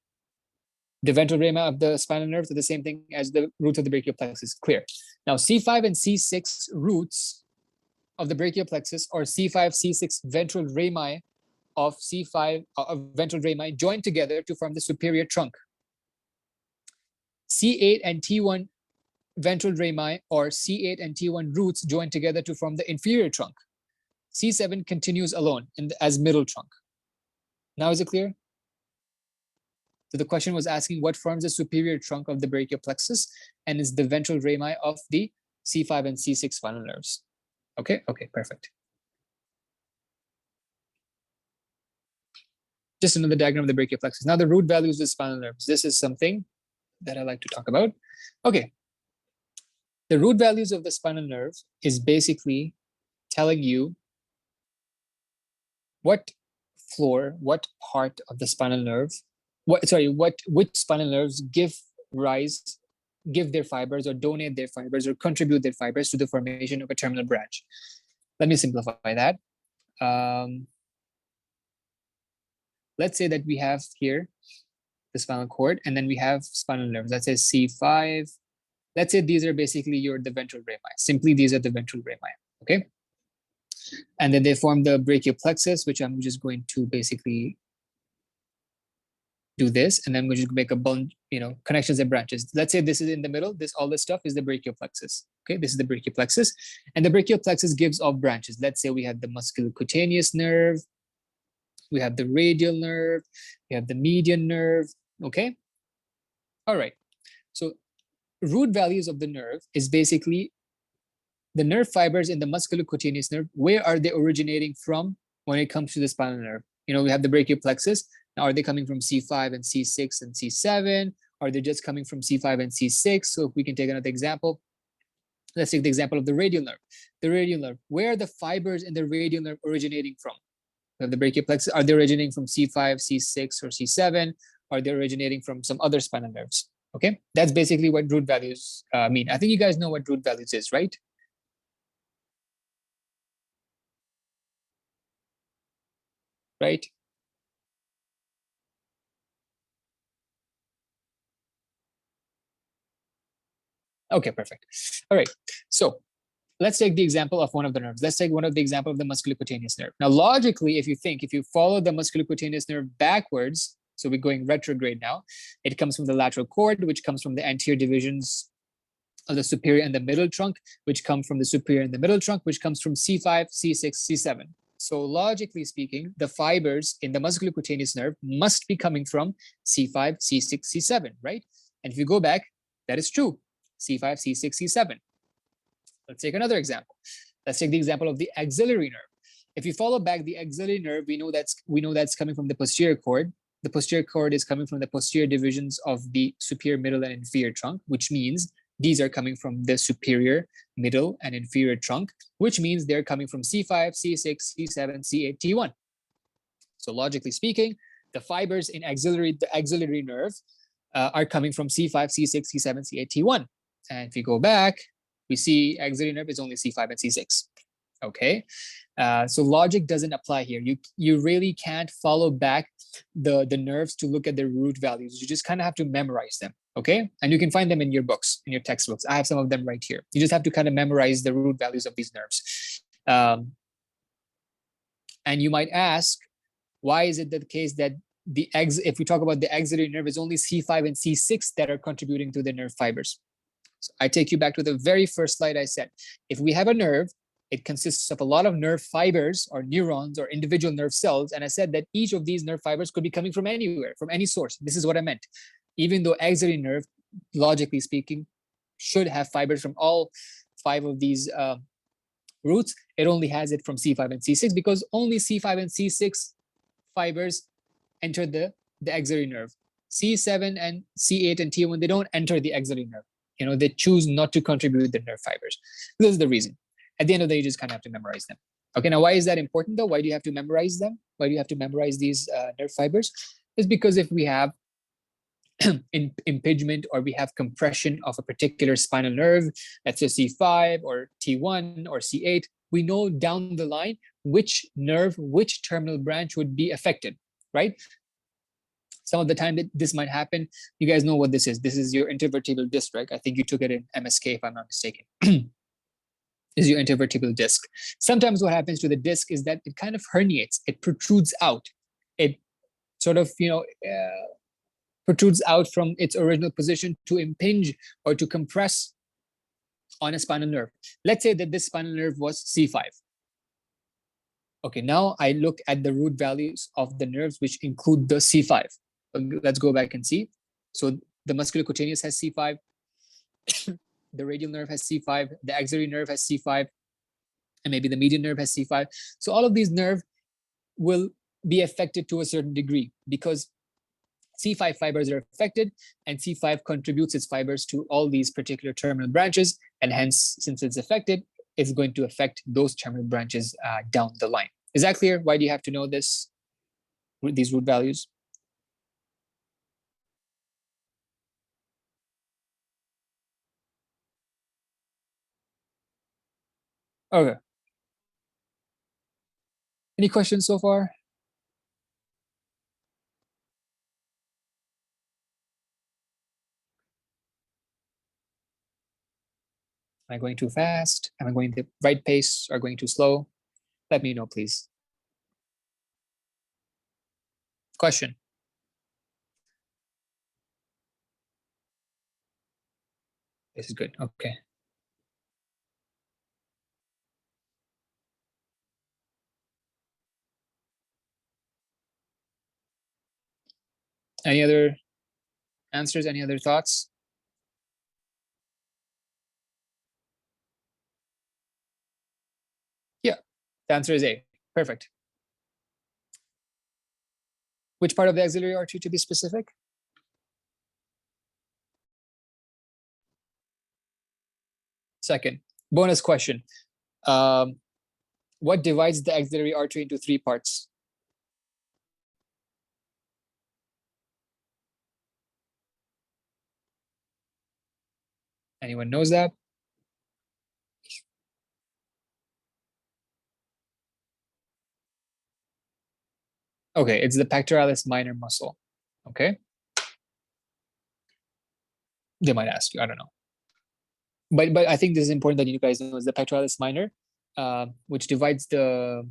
the ventral rami of the spinal nerves are the same thing as the roots of the brachial plexus. Clear. Now, C5 and C6 roots of the brachial plexus, or C5, C6 ventral rami of C5 ventral rami join together to form the superior trunk. C8 and T1 ventral rami, or C8 and T1 roots join together to form the inferior trunk. C7 continues alone as middle trunk. Now is it clear? So the question was asking what forms the superior trunk of the brachial plexus and is the ventral rami of the C5 and C6 spinal nerves. Okay, perfect. Just another diagram of the brachial plexus. Now the root values of the spinal nerves. This is something that I like to talk about. Okay, the root values of the spinal nerve is basically telling you what part of the spinal nerve, which spinal nerves give their fibers or donate their fibers or contribute their fibers to the formation of a terminal branch. Let me simplify that. Let's say that we have here the spinal cord, and then we have spinal nerves. Let's say C5. Let's say these are basically the ventral rami. Simply, these are the ventral rami, okay? And then they form the brachial plexus, which I'm just going to basically do this, and then we just make a bone, connections and branches. Let's say this is in the middle. All this stuff is the brachial plexus. Okay, this is the brachial plexus, and the brachial plexus gives off branches. Let's say we have the musculocutaneous nerve, we have the radial nerve, we have the median nerve. Okay, all right. So root values of the nerve is basically the nerve fibers in the musculocutaneous nerve. Where are they originating from when it comes to the spinal nerve? We have the brachial plexus. Now, are they coming from C5 and C6 and C7? Are they just coming from C5 and C6? So if we can take another example, let's take the example of the radial nerve. The radial nerve, where are the fibers in the radial nerve originating from? We have the brachial plexus. Are they originating from C5, C6, or C7? Are they originating from some other spinal nerves? Okay, that's basically what root values mean. I think you guys know what root values is, right? Right? Okay, perfect. All right. So let's take the example of one of the nerves. Let's take one of the example of the musculocutaneous nerve. Now, logically, if you follow the musculocutaneous nerve backwards, so we're going retrograde now, it comes from the lateral cord, which comes from the anterior divisions of the superior and the middle trunk, which come from the superior and the middle trunk, which comes from C5, C6, C7. So logically speaking, the fibers in the musculocutaneous nerve must be coming from C5, C6, C7, right? And if you go back, that is true. C5, C6, C7. Let's take another example. Let's take the example of the axillary nerve. If you follow back the axillary nerve, we know that's coming from the posterior cord. The posterior cord is coming from the posterior divisions of the superior, middle, and inferior trunk, which means these are coming from the superior, middle, and inferior trunk, which means they're coming from C5, C6, C7, C8, T1. So logically speaking, the fibers in the axillary nerve are coming from C5, C6, C7, C8, T1. And if you go back, we see axillary nerve is only C5 and C6. Okay, so logic doesn't apply here. You really can't follow back the nerves to look at their root values. You just kind of have to memorize them. Okay, and you can find them in your books, in your textbooks. I have some of them right here. You just have to kind of memorize the root values of these nerves. And you might ask, why is it the case that if we talk about the axillary nerve, it's only C5 and C6 that are contributing to the nerve fibers? So I take you back to the very first slide I said. If we have a nerve, it consists of a lot of nerve fibers or neurons or individual nerve cells. And I said that each of these nerve fibers could be coming from anywhere, from any source. This is what I meant. Even though axillary nerve, logically speaking, should have fibers from all 5 of these roots, it only has it from C5 and C6 because only C5 and C6 fibers enter the axillary nerve. C7 and C8 and T1, they don't enter the axillary nerve. You know, they choose not to contribute the nerve fibers. This is the reason. At the end of the day, you just kind of have to memorize them. Okay, now why is that important though? Why do you have to memorize them? Why do you have to memorize these nerve fibers? It's because if we have impingement or we have compression of a particular spinal nerve, let's say C5 or T1 or C8, we know down the line which nerve, which terminal branch would be affected, right? Some of the time that this might happen, you guys know what this is. This is your intervertebral disc, right? I think you took it in MSK if I'm not mistaken. Is your intervertebral disc. Sometimes what happens to the disc is that it kind of herniates, it protrudes out. It sort of, protrudes out from its original position to impinge or to compress on a spinal nerve. Let's say that this spinal nerve was C5. Okay, now I look at the root values of the nerves which include the C5. Let's go back and see. So the musculocutaneous has C5, the radial nerve has C5, the axillary nerve has C5, and maybe the median nerve has C5. So all of these nerves will be affected to a certain degree because C5 fibers are affected and C5 contributes its fibers to all these particular terminal branches. And hence, since it's affected, it's going to affect those terminal branches down the line. Is that clear? Why do you have to know this, these root values? Okay. Any questions so far? Am I going too fast? Am I going the right pace or going too slow? Let me know, please. Question. This is good. Okay. Any other answers? Any other thoughts? Yeah, the answer is A. Perfect. Which part of the axillary artery to be specific? Second. Bonus question. What divides the axillary artery into 3 parts? Anyone knows that? Okay, it's the pectoralis minor muscle. Okay. They might ask you, I don't know. but I think this is important that you guys know is the pectoralis minor, which divides the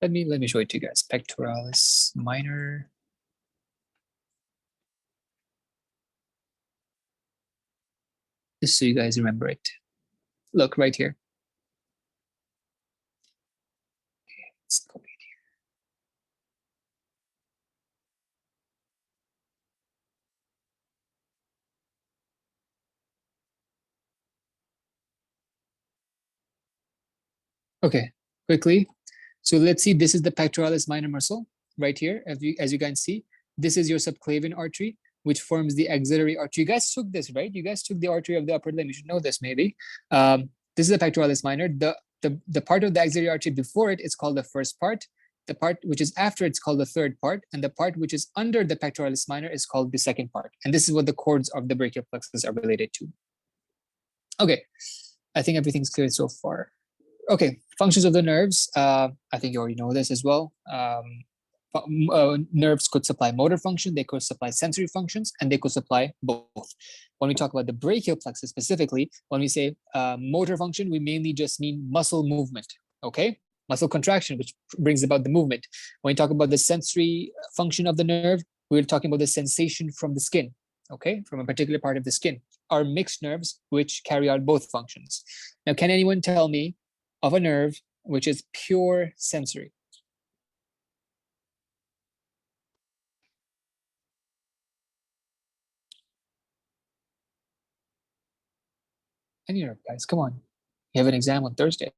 let me show it to you guys. Pectoralis minor. Just so you guys remember it. Look right here. Okay, let's go here. Okay, quickly. So let's see, this is the pectoralis minor muscle right here. As you can see, this is your subclavian artery, which forms the axillary artery. You guys took this, right? You guys took the artery of the upper limb. You should know this maybe. This is the pectoralis minor. The part of the axillary artery before it is called the first part. The part which is after it's called the third part. And the part which is under the pectoralis minor is called the second part. And this is what the cords of the brachial plexus are related to. Okay, I think everything's clear so far. Okay, functions of the nerves. I think you already know this as well. Nerves could supply motor function, they could supply sensory functions, and they could supply both. When we talk about the brachial plexus specifically, when we say motor function, we mainly just mean muscle movement, okay? Muscle contraction, which brings about the movement. When we talk about the sensory function of the nerve, we're talking about the sensation from the skin, okay? From a particular part of the skin. Are mixed nerves, which carry out both functions. Now, can anyone tell me of a nerve which is pure sensory? Any nerve, guys, come on. You have an exam on Thursday.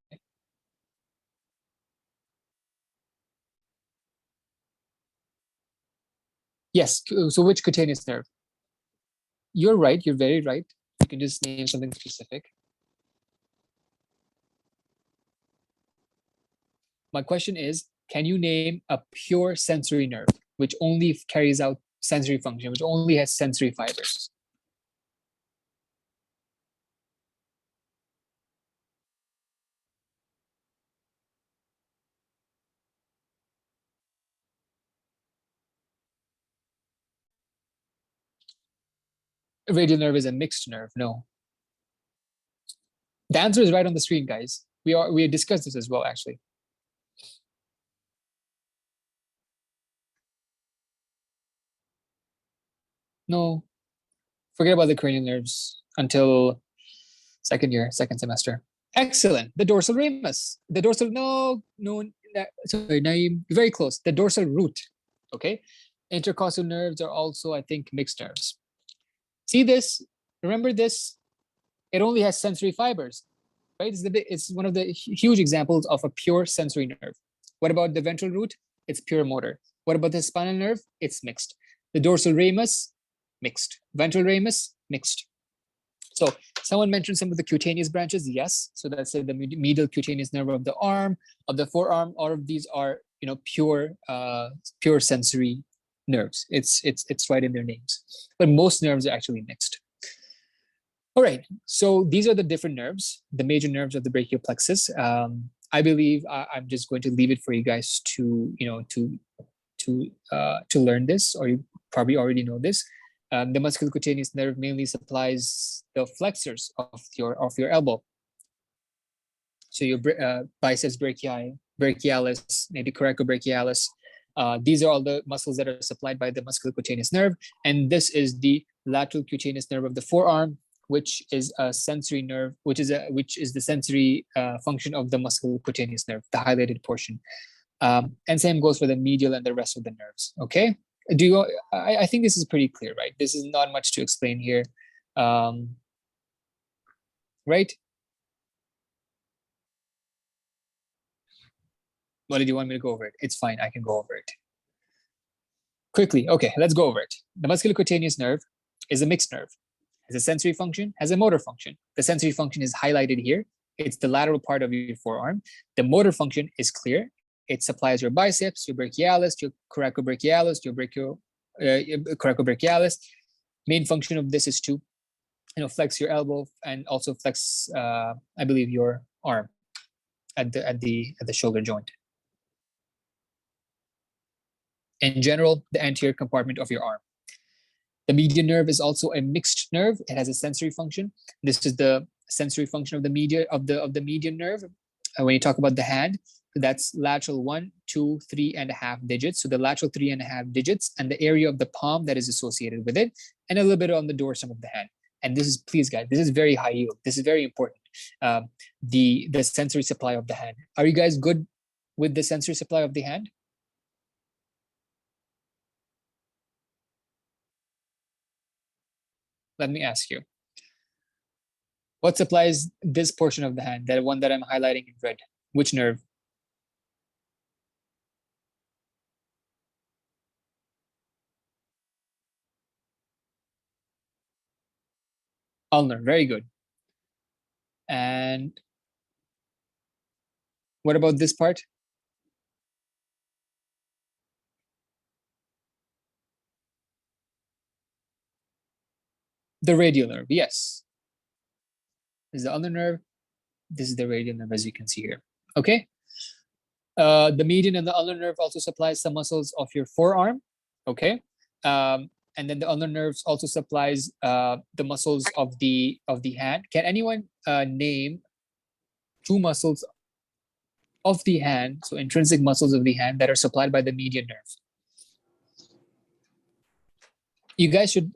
Yes, so which cutaneous nerve? You're right, you're very right. You can just name something specific. My question is, can you name a pure sensory nerve, which only carries out sensory function, which only has sensory fibers? Radial nerve is a mixed nerve, no. The answer is right on the screen, guys. We discussed this as well, actually. No, forget about the cranial nerves until second year, second semester. Excellent. The dorsal ramus. The dorsal, no, sorry, Naeem, very close. The dorsal root, okay? Intercostal nerves are also, I think, mixed nerves. See this? Remember this? It only has sensory fibers, right? It's one of the huge examples of a pure sensory nerve. What about the ventral root? It's pure motor. What about the spinal nerve? It's mixed. The dorsal ramus, mixed. Ventral ramus, mixed. So someone mentioned some of the cutaneous branches. Yes. So that's the medial cutaneous nerve of the arm, of the forearm. All of these are, pure sensory nerves. It's right in their names. But most nerves are actually mixed. All right. So these are the different nerves, the major nerves of the brachial plexus. I believe I'm just going to leave it for you guys to learn this, or you probably already know this. The musculocutaneous nerve mainly supplies the flexors of your elbow. So your biceps brachialis, maybe coracobrachialis. These are all the muscles that are supplied by the musculocutaneous nerve, and this is the lateral cutaneous nerve of the forearm, which is a sensory nerve, which is the sensory function of the musculocutaneous nerve, the highlighted portion. And same goes for the medial and the rest of the nerves. Okay. I think this is pretty clear, right? This is not much to explain here. Right? What did you want me to go over it? It's fine, I can go over it. Quickly, okay, let's go over it. The musculocutaneous nerve is a mixed nerve. Has a sensory function, has a motor function. The sensory function is highlighted here. It's the lateral part of your forearm. The motor function is clear. It supplies your biceps, your brachialis, your coracobrachialis, your coracobrachialis. Main function of this is to, flex your elbow and also flex, I believe, your arm at the shoulder joint. In general, the anterior compartment of your arm. The median nerve is also a mixed nerve. It has a sensory function. This is the sensory function of the median nerve. When you talk about the hand, that's lateral 1, 2, 3.5 digits. So the lateral 3.5 digits and the area of the palm that is associated with it, and a little bit on the dorsum of the hand. And this is, please guys, this is very high yield. This is very important. The sensory supply of the hand. Are you guys good with the sensory supply of the hand? Let me ask you. What supplies this portion of the hand, that one that I'm highlighting in red? Which nerve? Ulnar, very good. And what about this part? The radial nerve, yes. This is the ulnar nerve. This is the radial nerve, as you can see here. Okay. The median and the ulnar nerve also supplies some muscles of your forearm. Okay. And then the ulnar nerves also supplies the muscles of the hand. Can anyone name two muscles of the hand, so intrinsic muscles of the hand, that are supplied by the median nerve? You guys should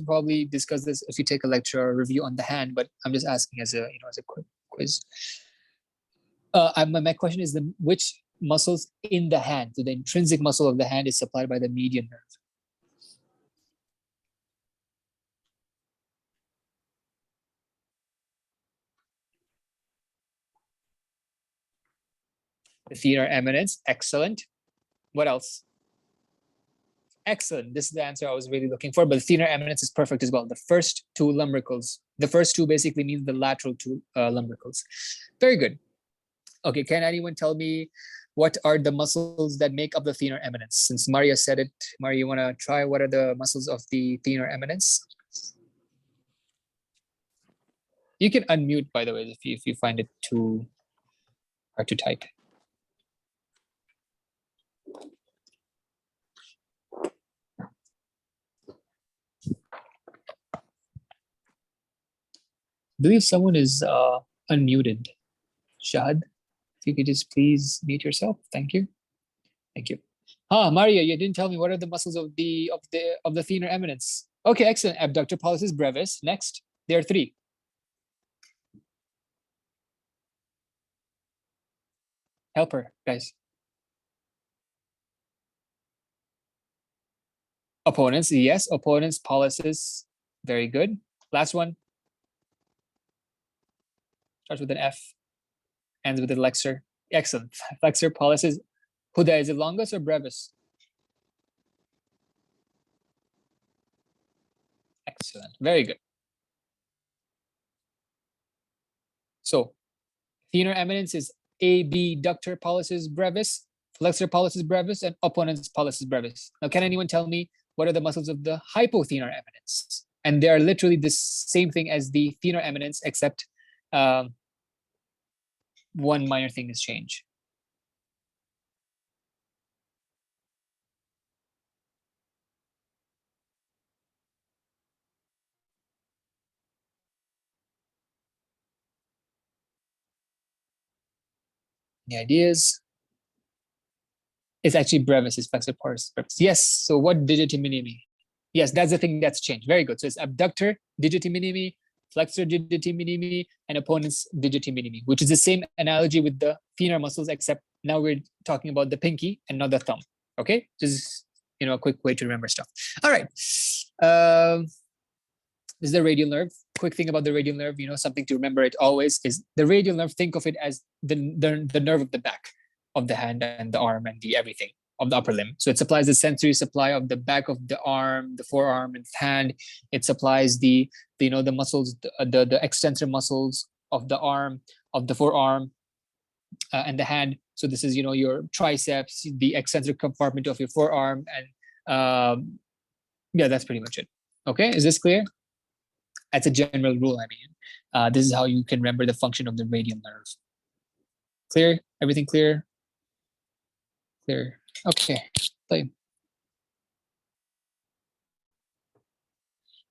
probably discuss this if you take a lecture or a review on the hand, but I'm just asking as a quick quiz. My question is, which muscles in the hand, so the intrinsic muscle of the hand, is supplied by the median nerve? The thenar eminence, excellent. What else? Excellent. This is the answer I was really looking for, but the thenar eminence is perfect as well. The first two lumbricals. The first two basically means the lateral two lumbricals. Very good. Okay, can anyone tell me what are the muscles that make up the thenar eminence? Since Maria said it, Maria, you want to try? What are the muscles of the thenar eminence? You can unmute, by the way, if you find it too hard to type. I believe someone is unmuted. Shahad, if you could just please mute yourself. Thank you. Thank you. Maria, you didn't tell me what are the muscles of the thenar eminence. Okay, excellent. Abductor pollicis brevis. Next, there are three. Help her, guys. Opponents, yes. Opponents, pollicis. Very good. Last one. Starts with an F. Ends with a flexor. Excellent. Flexor, pollicis. Huda, is it longus or brevis? Excellent. Very good. So, thenar eminence is abductor pollicis brevis, flexor pollicis brevis, and opponens pollicis brevis. Now, can anyone tell me what are the muscles of the hypothenar eminence? And they are literally the same thing as the thenar eminence, except one minor thing has changed. Any ideas? It's actually brevis, it's flexor pollicis brevis. Yes, so what digiti minimi? Yes, that's the thing that's changed. Very good. So it's abductor digiti minimi, flexor digiti minimi, and opponents digiti minimi, which is the same analogy with the thenar muscles, except now we're talking about the pinky and not the thumb. Okay, just a quick way to remember stuff. All right. This is the radial nerve. Quick thing about the radial nerve, something to remember it always is the radial nerve. Think of it as the nerve of the back of the hand and the arm and the everything of the upper limb. So it supplies the sensory supply of the back of the arm, the forearm, and hand. It supplies the muscles, the extensor muscles of the arm, of the forearm, and the hand. So this is your triceps, the extensor compartment of your forearm, and yeah, that's pretty much it. Okay, is this clear? That's a general rule. I mean, this is how you can remember the function of the radial nerve. Clear? Everything clear? Clear. Okay. Play.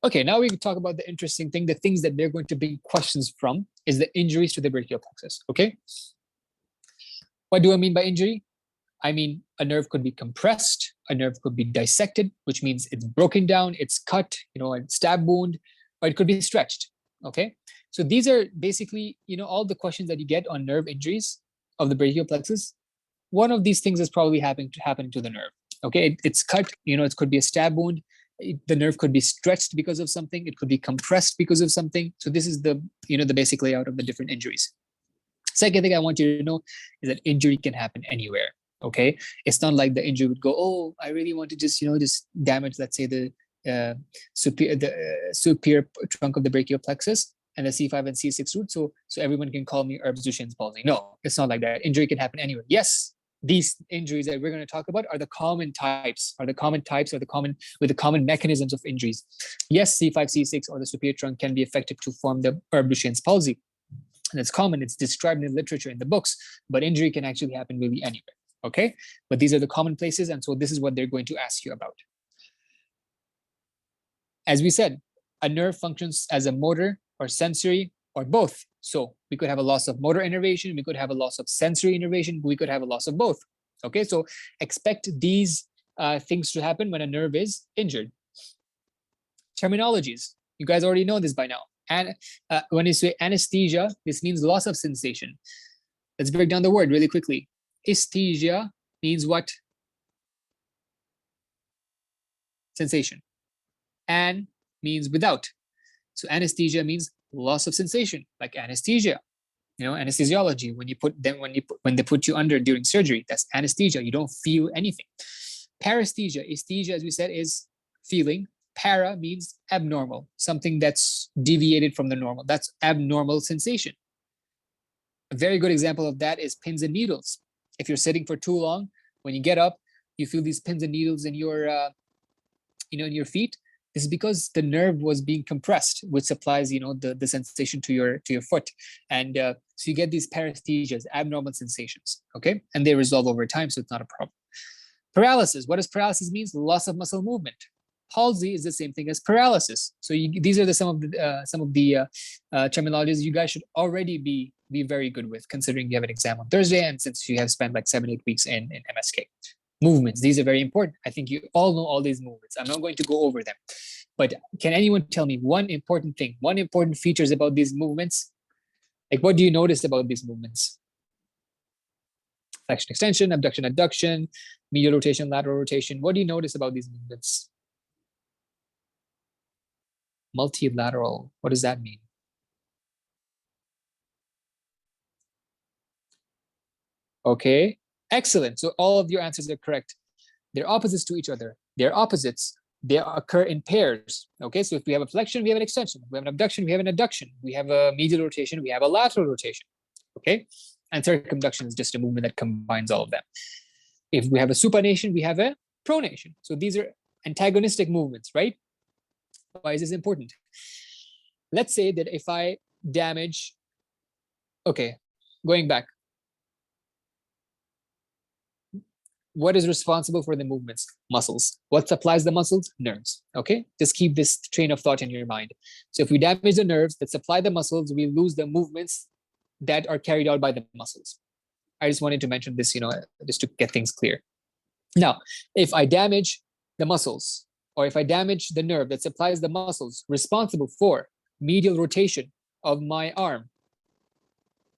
Okay, now we can talk about the interesting thing, the things that they're going to bring questions from is the injuries to the brachial plexus, okay? What do I mean by injury? I mean, a nerve could be compressed, a nerve could be dissected, which means it's broken down, it's cut, a stab wound, or it could be stretched, okay? So these are basically, all the questions that you get on nerve injuries of the brachial plexus. One of these things is probably happening to the nerve, okay? It's cut, it could be a stab wound, the nerve could be stretched because of something, it could be compressed because of something. So this is the basic layout of the different injuries. Second thing I want you to know is that injury can happen anywhere, okay? It's not like the injury would go, oh, I really want to just damage, let's say, the superior trunk of the brachial plexus and the C5 and C6 root, so everyone can call me Erb's Duchenne's palsy. No, it's not like that. Injury can happen anywhere. Yes, these injuries that we're going to talk about are the common types, with the common mechanisms of injuries. Yes, C5, C6, or the superior trunk can be affected to form the Erb Duchenne's palsy. And it's common, it's described in the literature, in the books, but injury can actually happen really anywhere, okay? But these are the common places, and so this is what they're going to ask you about. As we said, a nerve functions as a motor or sensory or both. So we could have a loss of motor innervation, we could have a loss of sensory innervation, we could have a loss of both. Okay, so expect these things to happen when a nerve is injured. Terminologies, you guys already know this by now. And when you say anesthesia, this means loss of sensation. Let's break down the word really quickly. Aesthesia means what? Sensation. An means without. So anesthesia means loss of sensation, like anesthesia. Anesthesiology, when they put you under during surgery, that's anesthesia. You don't feel anything. Paresthesia, aesthesia, as we said, is feeling. Para means abnormal, something that's deviated from the normal. That's abnormal sensation. A very good example of that is pins and needles. If you're sitting for too long, when you get up, you feel these pins and needles in your, in your feet. This is because the nerve was being compressed, which supplies, the sensation to your foot. And so you get these paresthesias, abnormal sensations, okay? And they resolve over time, so it's not a problem. Paralysis, what does paralysis mean? Loss of muscle movement. Palsy is the same thing as paralysis. So these are some of the terminologies you guys should already be very good with, considering you have an exam on Thursday, and since you have spent like 7-8 weeks in MSK. Movements, these are very important. I think you all know all these movements. I'm not going to go over them, but can anyone tell me one important thing, one important features about these movements? Like, what do you notice about these movements? Flexion, extension, abduction, adduction, medial rotation, lateral rotation. What do you notice about these movements? Multilateral, what does that mean? Okay, excellent. So all of your answers are correct. They're opposites to each other. They're opposites. They occur in pairs. Okay, so if we have a flexion, we have an extension. If we have an abduction, we have an adduction. We have a medial rotation, we have a lateral rotation. Okay, and circumduction is just a movement that combines all of them. If we have a supination, we have a pronation. So these are antagonistic movements, right? Why is this important? Let's say that if I damage, okay, going back, what is responsible for the movements? Muscles. What supplies the muscles? Nerves. Okay, just keep this train of thought in your mind. So if we damage the nerves that supply the muscles, we lose the movements that are carried out by the muscles. I just wanted to mention this, just to get things clear. Now, if I damage the muscles, or if I damage the nerve that supplies the muscles responsible for medial rotation of my arm,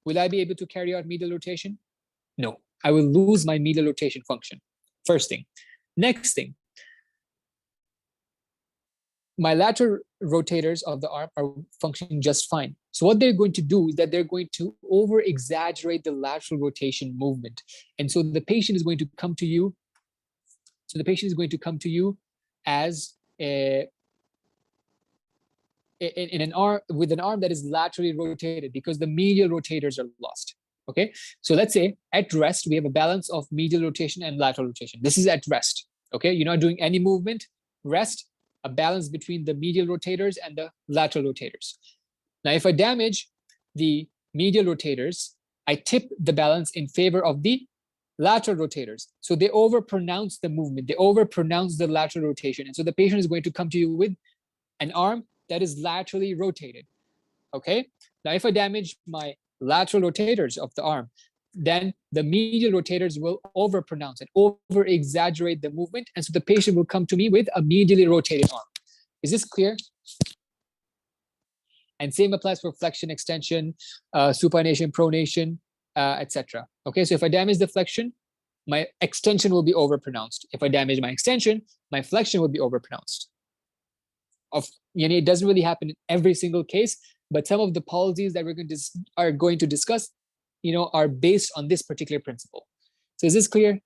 will I be able to carry out medial rotation? No, I will lose my medial rotation function. First thing. Next thing, my lateral rotators of the arm are functioning just fine. So what they're going to do is that they're going to over-exaggerate the lateral rotation movement. And so the patient is going to come to you. So the patient is going to come to you as in an arm with an arm that is laterally rotated because the medial rotators are lost. Okay, so let's say at rest we have a balance of medial rotation and lateral rotation. This is at rest. Okay, you're not doing any movement. Rest, a balance between the medial rotators and the lateral rotators. Now, if I damage the medial rotators, I tip the balance in favor of the lateral rotators. So they overpronounce the movement. They overpronounce the lateral rotation. And so the patient is going to come to you with an arm that is laterally rotated. Okay, now if I damage my lateral rotators of the arm, then the medial rotators will overpronounce and over exaggerate the movement, and so the patient will come to me with a medially rotated arm. Is this clear? And same applies for flexion, extension, supination, pronation, etc. Okay, so if I damage the flexion, my extension will be overpronounced. If I damage my extension, my flexion will be overpronounced. It doesn't really happen in every single case, but some of the policies that we're going to discuss, are based on this particular principle. So is this clear?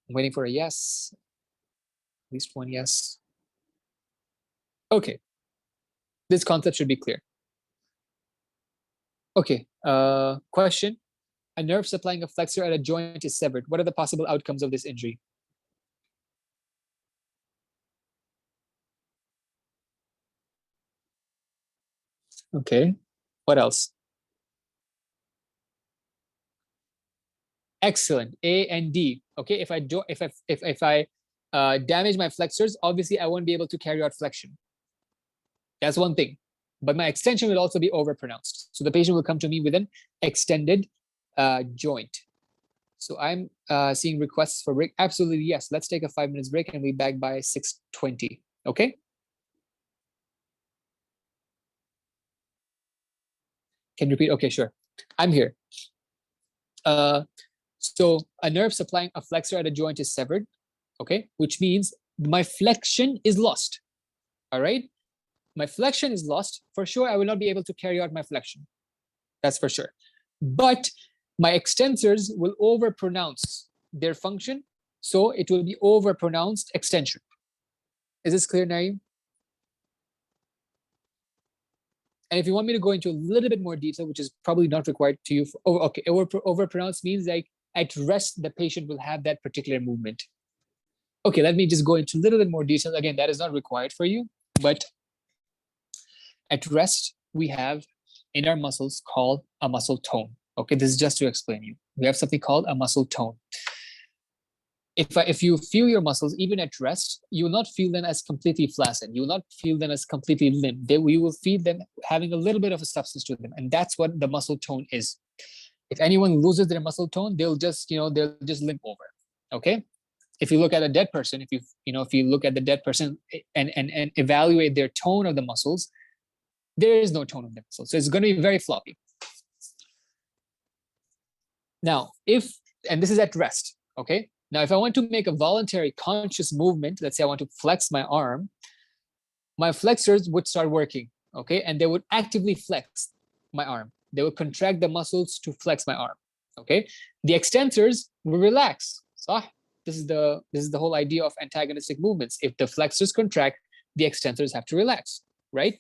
I'm waiting for a yes. At least one yes. Okay. This concept should be clear. Okay. Question. A nerve supplying a flexor at a joint is severed. What are the possible outcomes of this injury? Okay. What else? Excellent. A and D. Okay. If I damage my flexors, obviously I won't be able to carry out flexion. That's one thing. But my extension will also be overpronounced. So the patient will come to me with an extended joint. So I'm seeing requests for break. Absolutely, yes. Let's take a 5 minutes break and we'll be back by 6:20. Okay? Can you repeat? Okay, sure. I'm here. So a nerve supplying a flexor at a joint is severed, okay? Which means my flexion is lost, all right? My flexion is lost. For sure, I will not be able to carry out my flexion. That's for sure. But my extensors will overpronounce their function, so it will be overpronounced extension. Is this clear, Naeem? And if you want me to go into a little bit more detail, which is probably not required to you, okay, overpronounce means like at rest, the patient will have that particular movement. Okay, let me just go into a little bit more detail. Again, that is not required for you, but at rest, we have in our muscles called a muscle tone. Okay, this is just to explain you. We have something called a muscle tone. If you feel your muscles, even at rest, you will not feel them as completely flaccid. You will not feel them as completely limp. We will feel them having a little bit of a substance to them. And that's what the muscle tone is. If anyone loses their muscle tone, they'll just limp over. Okay? If you look at a dead person, if you look at the dead person and evaluate their tone of the muscles, there is no tone of the muscles. So it's going to be very floppy. Now, and this is at rest, okay? Now, if I want to make a voluntary conscious movement, let's say I want to flex my arm, my flexors would start working, okay? And they would actively flex my arm. They would contract the muscles to flex my arm, okay? The extensors will relax. So this is the whole idea of antagonistic movements. If the flexors contract, the extensors have to relax, right?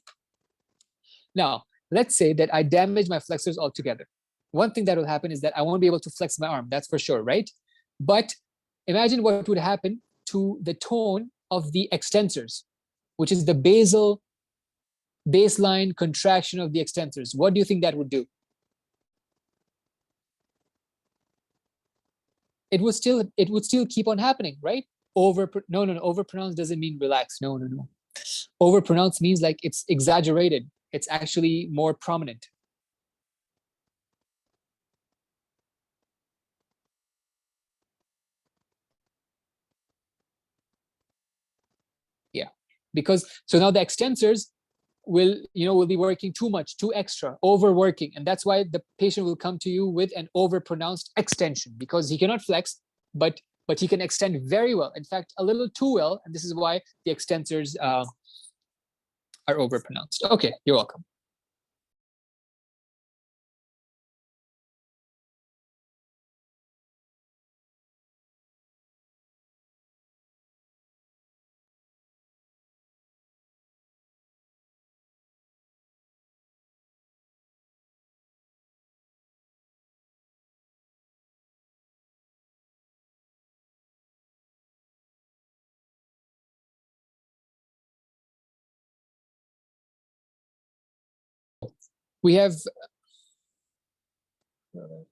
Now, let's say that I damage my flexors altogether. One thing that will happen is that I won't be able to flex my arm, that's for sure, right? But imagine what would happen to the tone of the extensors, which is the baseline contraction of the extensors. What do you think that would do? It would still keep on happening, right? Overpronounce doesn't mean relax. No. Overpronounce means like it's exaggerated. It's actually more prominent. Yeah, because so now the extensors will be working too much, too extra, overworking, and that's why the patient will come to you with an overpronounced extension because he cannot flex, but he can extend very well. In fact, a little too well, and this is why the extensors are overpronounced. Okay, you're welcome. We have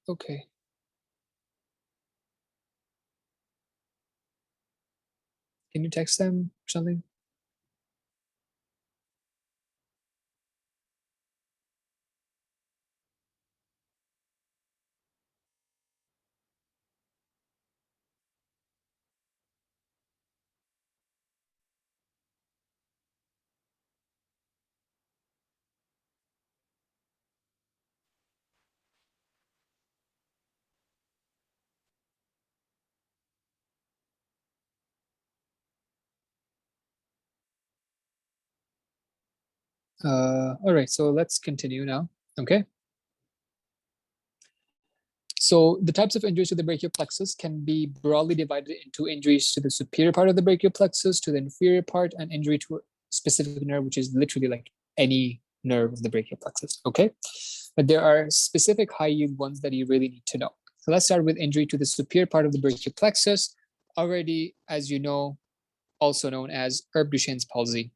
Okay. Can you text them or something? All right, so let's continue now. Okay. So the types of injuries to the brachial plexus can be broadly divided into injuries to the superior part of the brachial plexus, to the inferior part, and injury to a specific nerve, which is literally like any nerve of the brachial plexus. Okay. But there are specific high yield ones that you really need to know. So let's start with injury to the superior part of the brachial plexus, already, as you know, also known as Herb Duchenne's palsy.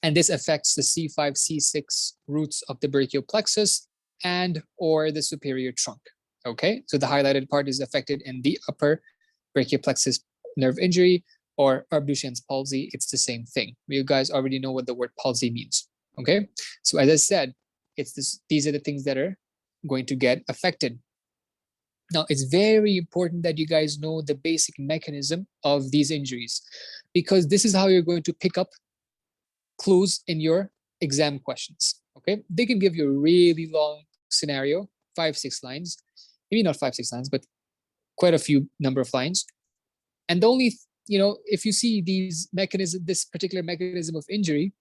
And this affects the C5, C6 roots of the brachial plexus and or the superior trunk. Okay, so the highlighted part is affected in the upper brachial plexus nerve injury or Herb Duchenne's palsy. It's the same thing. You guys already know what the word palsy means. Okay, so as I said, it's this. These are the things that are going to get affected. Now, it's very important that you guys know the basic mechanism of these injuries, because this is how you're going to pick up clues in your exam questions. Okay, they can give you a really long scenario, 5-6 lines, maybe not 5-6 lines, but quite a few number of lines. And the only, if you see this particular mechanism of injury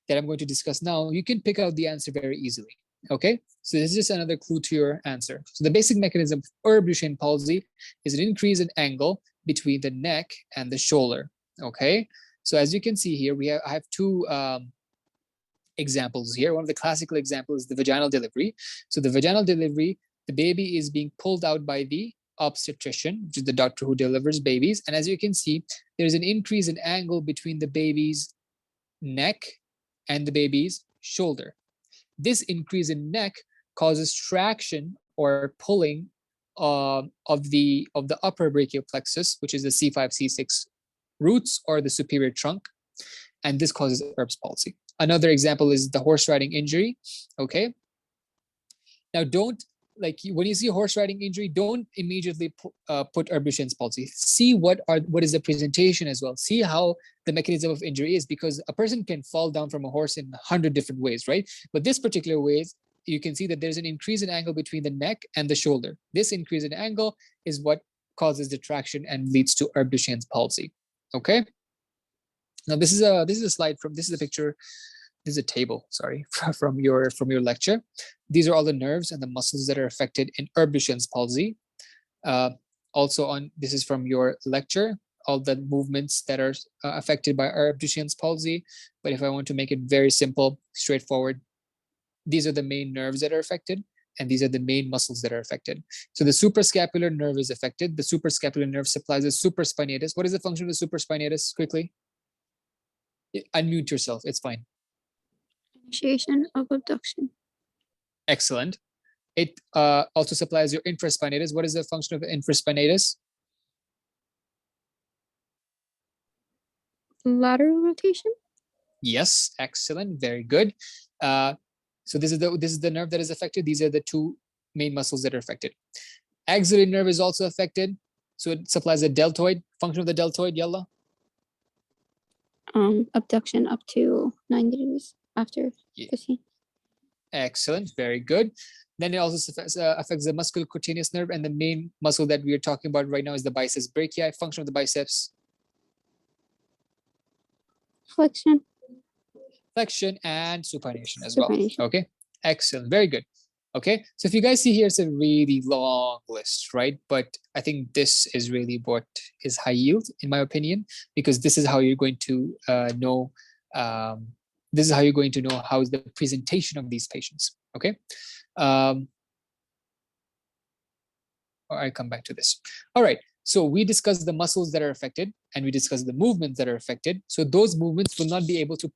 that I'm going to discuss now, you can pick out the answer very easily. Okay, so this is just another clue to your answer. So the basic mechanism of Herb Duchenne palsy is an increase in angle between the neck and the shoulder. Okay, so as you can see here, I have two examples here. One of the classical examples is the vaginal delivery. So the vaginal delivery, the baby is being pulled out by the obstetrician, which is the doctor who delivers babies. And as you can see, there's an increase in angle between the baby's neck and the baby's shoulder. This increase in neck causes traction or pulling of the upper brachial plexus, which is the C5, C6 roots or the superior trunk, and this causes Erb's palsy. Another example is the horse riding injury. Okay. Now, when you see a horse riding injury, don't immediately put Herb Duchenne's palsy. See what is the presentation as well. See how the mechanism of injury is, because a person can fall down from a horse in 100 different ways, right? But this particular ways, you can see that there's an increase in angle between the neck and the shoulder. This increase in angle is what causes the traction and leads to Herb Duchenne's palsy. Okay. Now this is a slide from, this is a picture, this is a table, sorry, from your lecture. These are all the nerves and the muscles that are affected in Herb Duchenne's palsy. This is from your lecture, all the movements that are affected by Herb Duchenne's palsy. But if I want to make it very simple, straightforward, these are the main nerves that are affected, and these are the main muscles that are affected. So the suprascapular nerve is affected. The suprascapular nerve supplies the supraspinatus. What is the function of the supraspinatus? Quickly. Unmute yourself. It's fine. Initiation of abduction. Excellent. It also supplies your infraspinatus. What is the function of the infraspinatus? Lateral rotation. Yes, excellent. Very good. So this is the nerve that is affected. These are the two main muscles that are affected. Axillary nerve is also affected. So it supplies the deltoid. Function of the deltoid, Yalla. Abduction up to 9 degrees after 15. Excellent, very good. Then it also affects the musculocutaneous nerve, and the main muscle that we are talking about right now is the biceps brachii. Function of the biceps? Flexion. Flexion and supination as Supination. well. Okay, excellent, very good. Okay, so if you guys see here, it's a really long list, right? But I think this is really what is high yield, in my opinion, because this is how you're going to know. This is how you're going to know how is the presentation of these patients. Okay. I come back to this. All right. So we discussed the muscles that are affected, and we discussed the movements that are affected. So those movements will not be able to,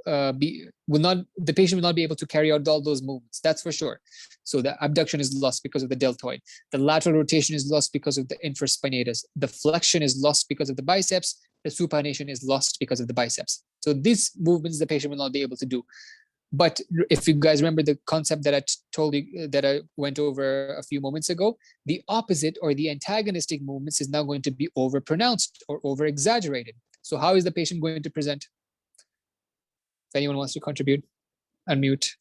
the patient will not be able to carry out all those movements. That's for sure. So the abduction is lost because of the deltoid. The lateral rotation is lost because of the infraspinatus. The flexion is lost because of the biceps. The supination is lost because of the biceps. So these movements the patient will not be able to do. But if you guys remember the concept that I told you, that I went over a few moments ago, the opposite or the antagonistic movements is now going to be overpronounced or over-exaggerated. So how is the patient going to present? If anyone wants to contribute, unmute.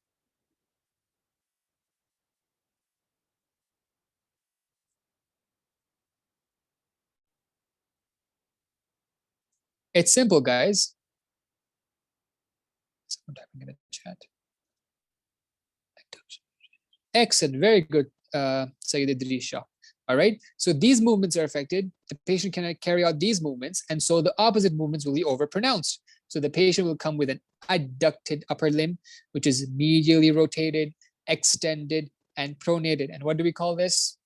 It's simple, guys. Someone typing in the chat. Excellent, very good, Sayyid Idrisha. All right, so these movements are affected. The patient cannot carry out these movements, and so the opposite movements will be overpronounced. So the patient will come with an adducted upper limb, which is medially rotated, extended, and pronated. And what do we call this?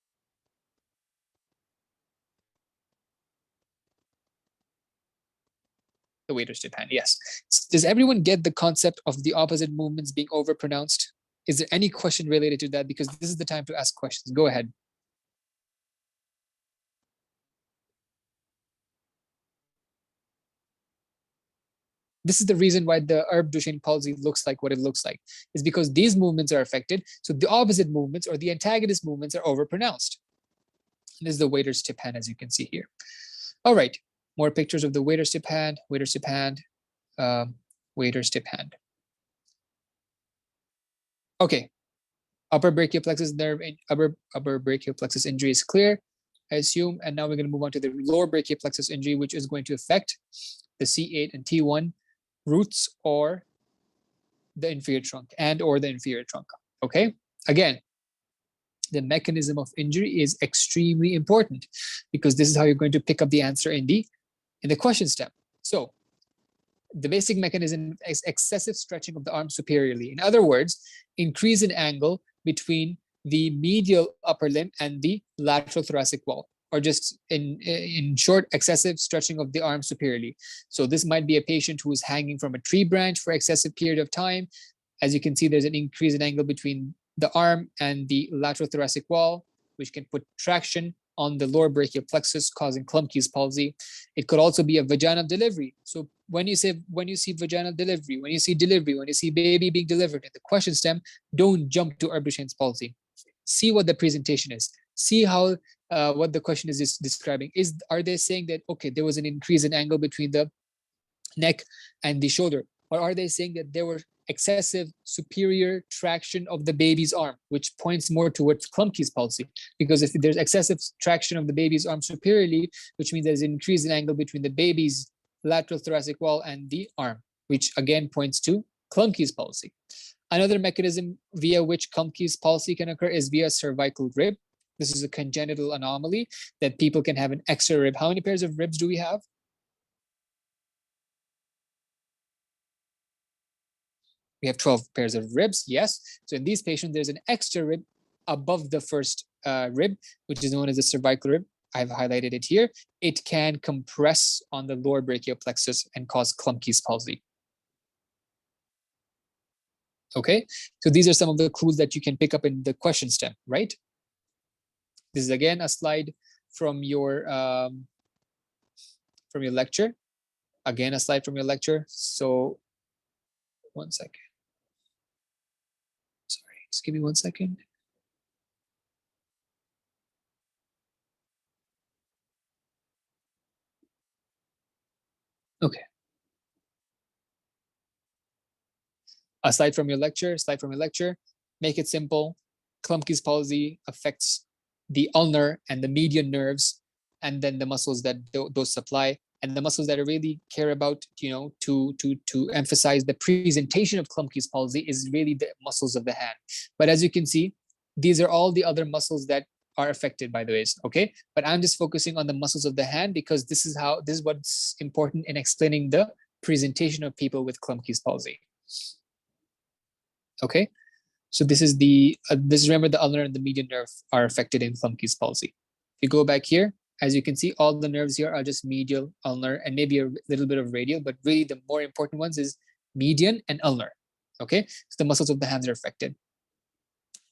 The waiter's tip hand, yes. Does everyone get the concept of the opposite movements being overpronounced? Is there any question related to that? Because this is the time to ask questions. Go ahead. This is the reason why the herb Duchenne palsy looks like what it looks like. Is because these movements are affected. So the opposite movements or the antagonist movements are overpronounced. And this is the waiter's tip hand, as you can see here. All right, more pictures of the waiter's tip hand, waiter's tip hand, waiter's tip hand. Okay, upper brachial plexus nerve, upper brachial plexus injury is clear, I assume. And now we're going to move on to the lower brachial plexus injury, which is going to affect the C8 and T1 roots or the inferior trunk or the inferior trunk. Okay, again, the mechanism of injury is extremely important because this is how you're going to pick up the answer in the question stem. So the basic mechanism is excessive stretching of the arm superiorly. In other words, increase in angle between the medial upper limb and the lateral thoracic wall, or just in short, excessive stretching of the arm superiorly. So this might be a patient who is hanging from a tree branch for excessive period of time. As you can see, there's an increase in angle between the arm and the lateral thoracic wall, which can put traction on the lower brachial plexus, causing Klumpke's palsy. It could also be a vaginal delivery. So when you see vaginal delivery, when you see baby being delivered in the question stem, don't jump to herb Duchenne's palsy. See what the presentation is. See how what the question is describing. Are they saying that, okay, there was an increase in angle between the neck and the shoulder? Or are they saying that there were excessive superior traction of the baby's arm, which points more towards Klumpke's palsy? Because if there's excessive traction of the baby's arm superiorly, which means there's an increase in angle between the baby's lateral thoracic wall and the arm, which again points to Klumpke's palsy. Another mechanism via which Klumpke's palsy can occur is via cervical rib. This is a congenital anomaly that people can have an extra rib. How many pairs of ribs do we have? We have 12 pairs of ribs, yes. So in these patients, there's an extra rib above the first rib, which is known as the cervical rib. I've highlighted it here. It can compress on the lower brachial plexus and cause Klumpke's palsy. Okay, so these are some of the clues that you can pick up in the question stem, right? This is again a slide from your lecture. Again, a slide from your lecture. So, one second. Sorry, just give me 1 second. Okay. A slide from your lecture, Make it simple. Klumpke's palsy affects the ulnar and the median nerves, and then the muscles that those supply, and the muscles that I really care about, to emphasize the presentation of Klumpke's palsy is really the muscles of the hand. But as you can see, these are all the other muscles that are affected by the ways, okay? But I'm just focusing on the muscles of the hand because this is what's important in explaining the presentation of people with Klumpke's palsy. Okay, so this is remember the ulnar and the median nerve are affected in Klumpke's palsy. If you go back here, as you can see, all the nerves here are just medial, ulnar, and maybe a little bit of radial, but really the more important ones is median, and ulnar. Okay, so the muscles of the hands are affected.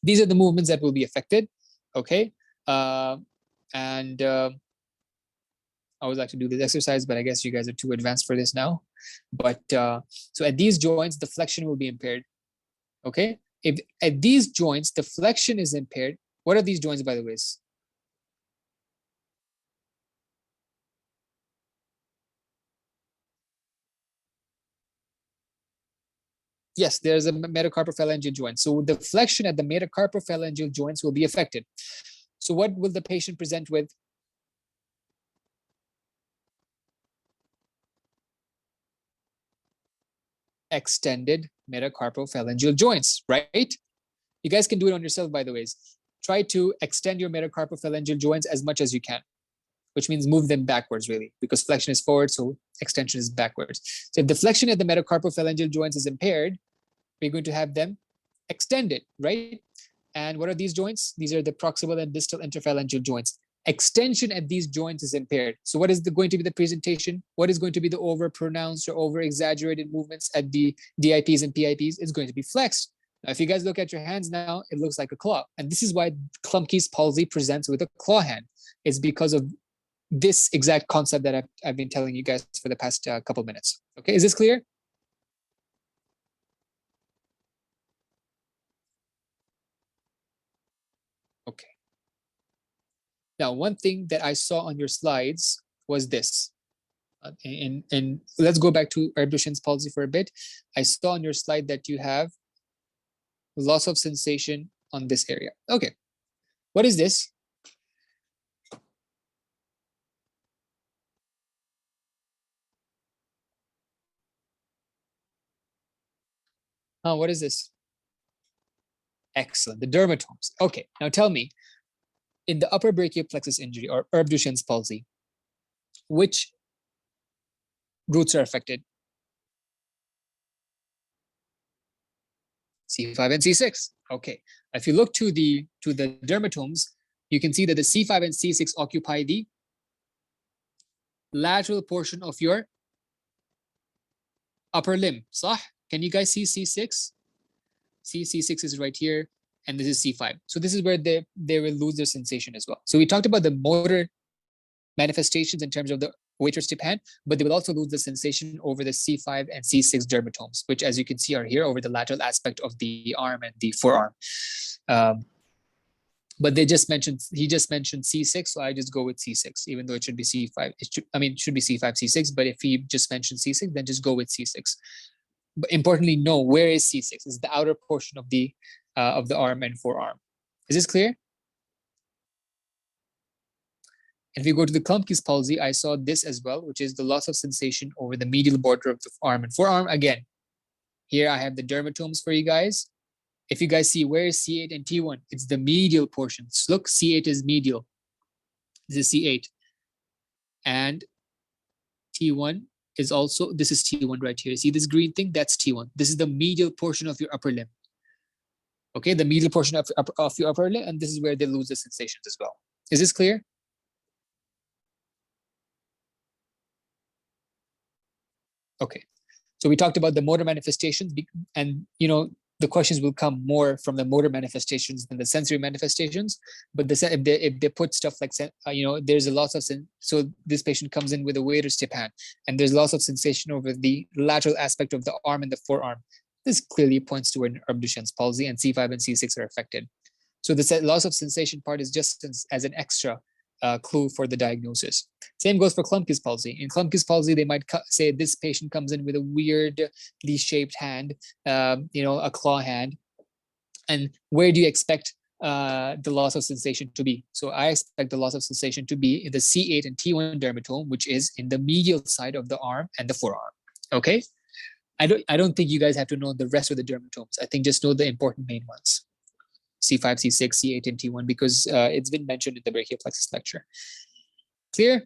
These are the movements that will be affected. Okay, I would like to do this exercise, but I guess you guys are too advanced for this now. But so at these joints, the flexion will be impaired. Okay, if at these joints the flexion is impaired, what are these joints, by the way? Yes, there's a metacarpophalangeal joint. So the flexion at the metacarpophalangeal joints will be affected. So what will the patient present with? Extended metacarpophalangeal joints, right? You guys can do it on yourself, by the way. Try to extend your metacarpophalangeal joints as much as you can, which means move them backwards, really, because flexion is forward, so extension is backwards. So if the flexion at the metacarpophalangeal joints is impaired, we're going to have them extended, right? And what are these joints? These are the proximal and distal interphalangeal joints. Extension at these joints is impaired. So what is going to be the presentation? What is going to be the over-pronounced or over-exaggerated movements at the DIPs and PIPs? It's going to be flexed. Now, if you guys look at your hands now, it looks like a claw. And this is why Klumpke's palsy presents with a claw hand. It's because of this exact concept that I've been telling you guys for the past couple minutes. Okay, is this clear? Okay. Now, one thing that I saw on your slides was this. And let's go back to Duchenne's palsy for a bit. I saw on your slide that you have loss of sensation on this area. Okay, what is this? What is this? Excellent, the dermatomes. Okay, now tell me, in the upper brachial plexus injury or Duchenne's palsy, which roots are affected? C5 and C6. Okay, if you look to the dermatomes, you can see that the C5 and C6 occupy the lateral portion of your upper limb. صح? Can you guys see C6? C6 is right here, and this is C5. So this is where they will lose their sensation as well. So we talked about the motor manifestations in terms of the waitress tip hand, but they will also lose the sensation over the C5 and C6 dermatomes, which, as you can see, are here over the lateral aspect of the arm and the forearm. But he just mentioned C6, so I just go with C6, even though it should be C5. It should be C5, C6, but if he just mentioned C6, then just go with C6. But importantly, know where is C6? It's the outer portion of the arm and forearm. Is this clear? And if we go to the Klumpke's palsy, I saw this as well, which is the loss of sensation over the medial border of the arm and forearm. Again, here I have the dermatomes for you guys. If you guys see, where is C8 and T1? It's the medial portions. Look, C8 is medial. This is C8. And T1 is also, this is T1 right here. See this green thing? That's T1. This is the medial portion of your upper limb. Okay, the medial portion of your upper limb, and this is where they lose the sensations as well. Is this clear? Okay, so we talked about the motor manifestations, and the questions will come more from the motor manifestations than the sensory manifestations. But if they put stuff like there's a loss of so this patient comes in with a waiter's tip hand, and there's loss of sensation over the lateral aspect of the arm and the forearm. This clearly points to an Duchenne's palsy, and C5 and C6 are affected. So the loss of sensation part is just as an extra clue for the diagnosis. Same goes for Klumpke's palsy. In Klumpke's palsy, they might say this patient comes in with a weirdly shaped hand, a claw hand. And where do you expect the loss of sensation to be? So I expect the loss of sensation to be in the C8 and T1 dermatome, which is in the medial side of the arm and the forearm. Okay, I don't think you guys have to know the rest of the dermatomes. I think just know the important main ones. C5, C6, C8, and T1, because it's been mentioned in the brachial plexus lecture. Clear?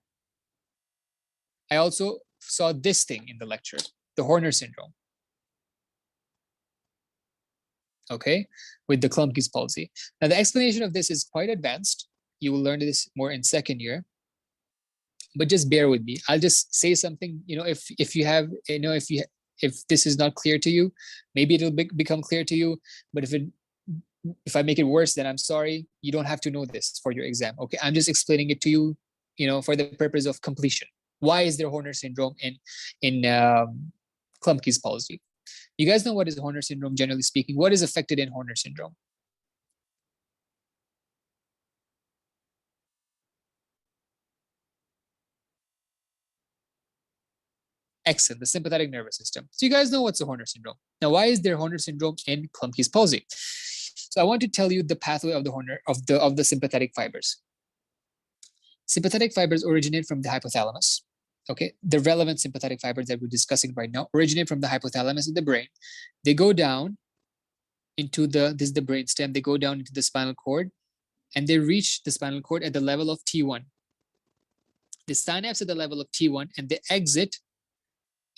I also saw this thing in the lecture, the Horner syndrome. Okay, with the Klumpke's palsy. Now the explanation of this is quite advanced. You will learn this more in second year, but just bear with me. I'll just say something. If if this is not clear to you, maybe it'll become clear to you. But if I make it worse, then I'm sorry. You don't have to know this for your exam. Okay, I'm just explaining it to you, for the purpose of completion. Why is there Horner syndrome in Klumpke's palsy? You guys know what is Horner syndrome, generally speaking? What is affected in Horner syndrome? Excellent, the sympathetic nervous system. So you guys know what's a Horner syndrome. Now, why is there Horner syndrome in Klumpke's palsy? So I want to tell you the pathway of the Horner of the sympathetic fibers. Sympathetic fibers originate from the hypothalamus. Okay, the relevant sympathetic fibers that we're discussing right now originate from the hypothalamus in the brain. They go down into this is the brain stem. They go down into the spinal cord, and they reach the spinal cord at the level of T1. They synapse at the level of T1, and they exit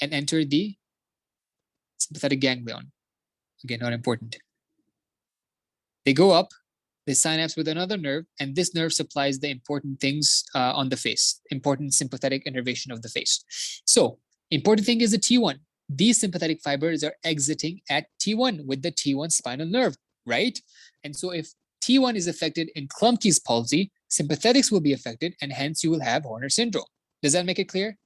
and enter the sympathetic ganglion. Again, not important. They go up, they synapse with another nerve, and this nerve supplies the important things on the face, important sympathetic innervation of the face. So, important thing is the T1. These sympathetic fibers are exiting at T1 with the T1 spinal nerve, right? And so if T1 is affected in Klumpke's palsy, sympathetics will be affected, and hence you will have Horner syndrome. Does that make it clear?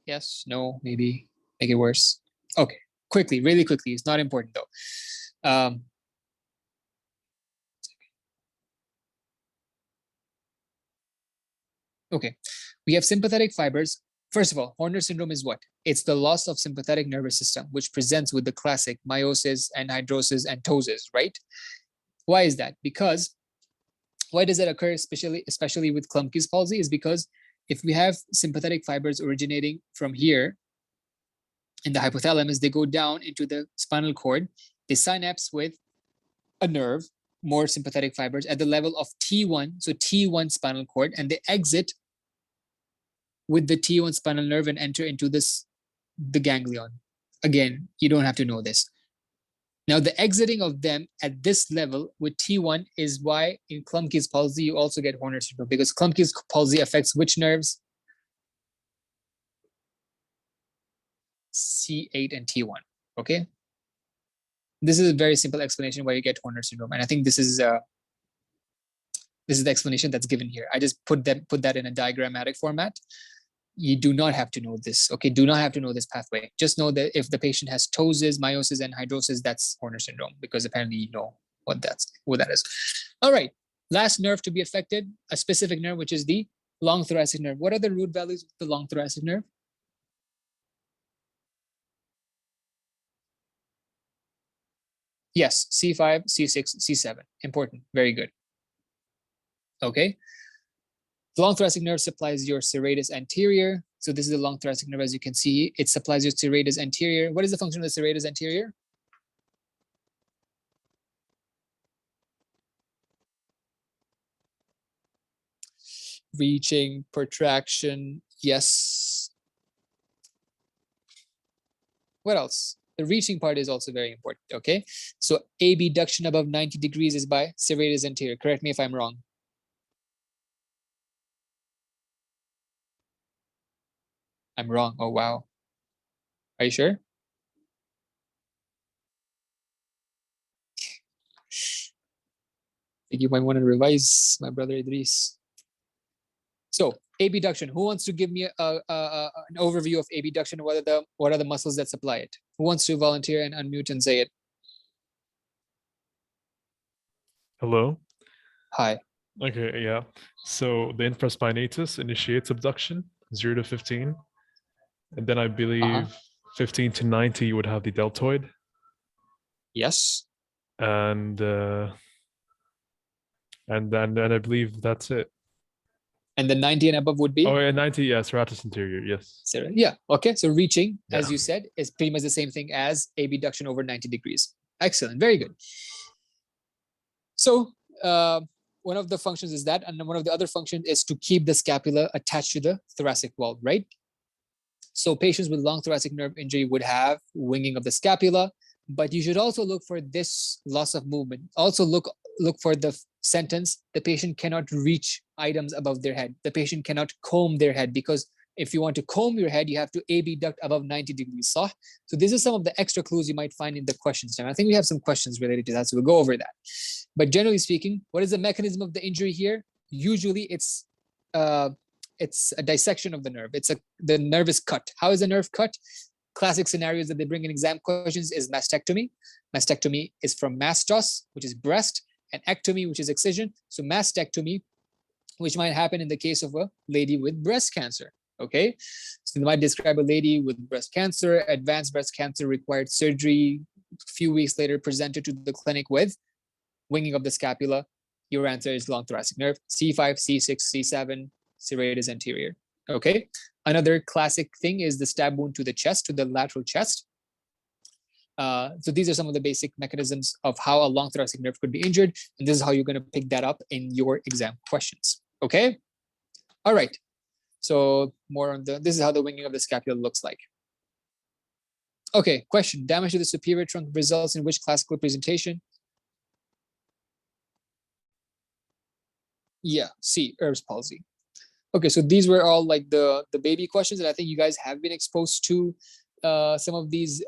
Yes, no, maybe, make it worse. Okay, quickly, really quickly. It's not important though. Okay, we have sympathetic fibers. First of all, Horner syndrome is what? It's the loss of sympathetic nervous system, which presents with the classic meiosis, anhidrosis, and ptosis, right? Why is that? Because why does that occur, especially with Klumpke's palsy? Is because if we have sympathetic fibers originating from here in the hypothalamus, they go down into the spinal cord, they synapse with a nerve, more sympathetic fibers at the level of T1, so T1 spinal cord, and they exit with the T1 spinal nerve and enter into the ganglion. Again, you don't have to know this. Now, the exiting of them at this level with T1 is why in Klumpke's palsy, you also get Horner syndrome, because Klumpke's palsy affects which nerves? C8 and T1, okay? This is a very simple explanation why you get Horner syndrome. And I think this is the explanation that's given here. I just put that in a diagrammatic format. You do not have to know this, okay? Do not have to know this pathway. Just know that if the patient has ptosis, meiosis, and hydrosis, that's Horner syndrome, because apparently you know what that is. All right, last nerve to be affected, a specific nerve, which is the long thoracic nerve. What are the root values of the long thoracic nerve? Yes, C5, C6, C7. Important, very good. Okay. The long thoracic nerve supplies your serratus anterior. So this is the long thoracic nerve, as you can see. It supplies your serratus anterior. What is the function of the serratus anterior? Reaching, protraction, yes. What else? The reaching part is also very important, okay? So abduction above 90 degrees is by serratus anterior. Correct me if I'm wrong. I'm wrong. Oh, wow. Are you sure? I think you might want to revise, my brother Idris. So abduction, who wants to give me an overview of abduction? What are the muscles that supply it? Who wants to volunteer and unmute and say it? Hello. Hi. Okay, yeah. So the infraspinatus initiates abduction, 0 to 15. And then I believe 15 to 90 you would have the deltoid. Yes. And then I believe that's it. And the 90 and above would be? Oh, yeah, 90, yeah, serratus anterior, yes. Yeah, okay. So reaching, as you said, is pretty much the same thing as abduction over 90 degrees. Excellent, very good. So one of the functions is that, and one of the other functions is to keep the scapula attached to the thoracic wall, right? So patients with long thoracic nerve injury would have winging of the scapula. But you should also look for this loss of movement. Also look for the sentence, the patient cannot reach items above their head. The patient cannot comb their head, because if you want to comb your head, you have to abduct above 90 degrees. So these are some of the extra clues you might find in the questions. And I think we have some questions related to that, so we'll go over that. But generally speaking, what is the mechanism of the injury here? Usually it's a dissection of the nerve. The nerve is cut. How is the nerve cut? Classic scenarios that they bring in exam questions is mastectomy. Mastectomy is from mastos, which is breast, and ectomy, which is excision. So mastectomy, which might happen in the case of a lady with breast cancer. Okay, so they might describe a lady with breast cancer, advanced breast cancer, required surgery. A few weeks later, presented to the clinic with winging of the scapula. Your answer is long thoracic nerve, C5, C6, C7, serratus anterior. Okay, another classic thing is the stab wound to the chest, to the lateral chest. So these are some of the basic mechanisms of how a long thoracic nerve could be injured, and this is how you're going to pick that up in your exam questions. Okay, all right. So more on this is how the winging of the scapula looks like. Okay, question: damage to the superior trunk results in which classical presentation? Yeah, C, Erb's palsy. Okay, so these were all like the baby questions, and I think you guys have been exposed to some of these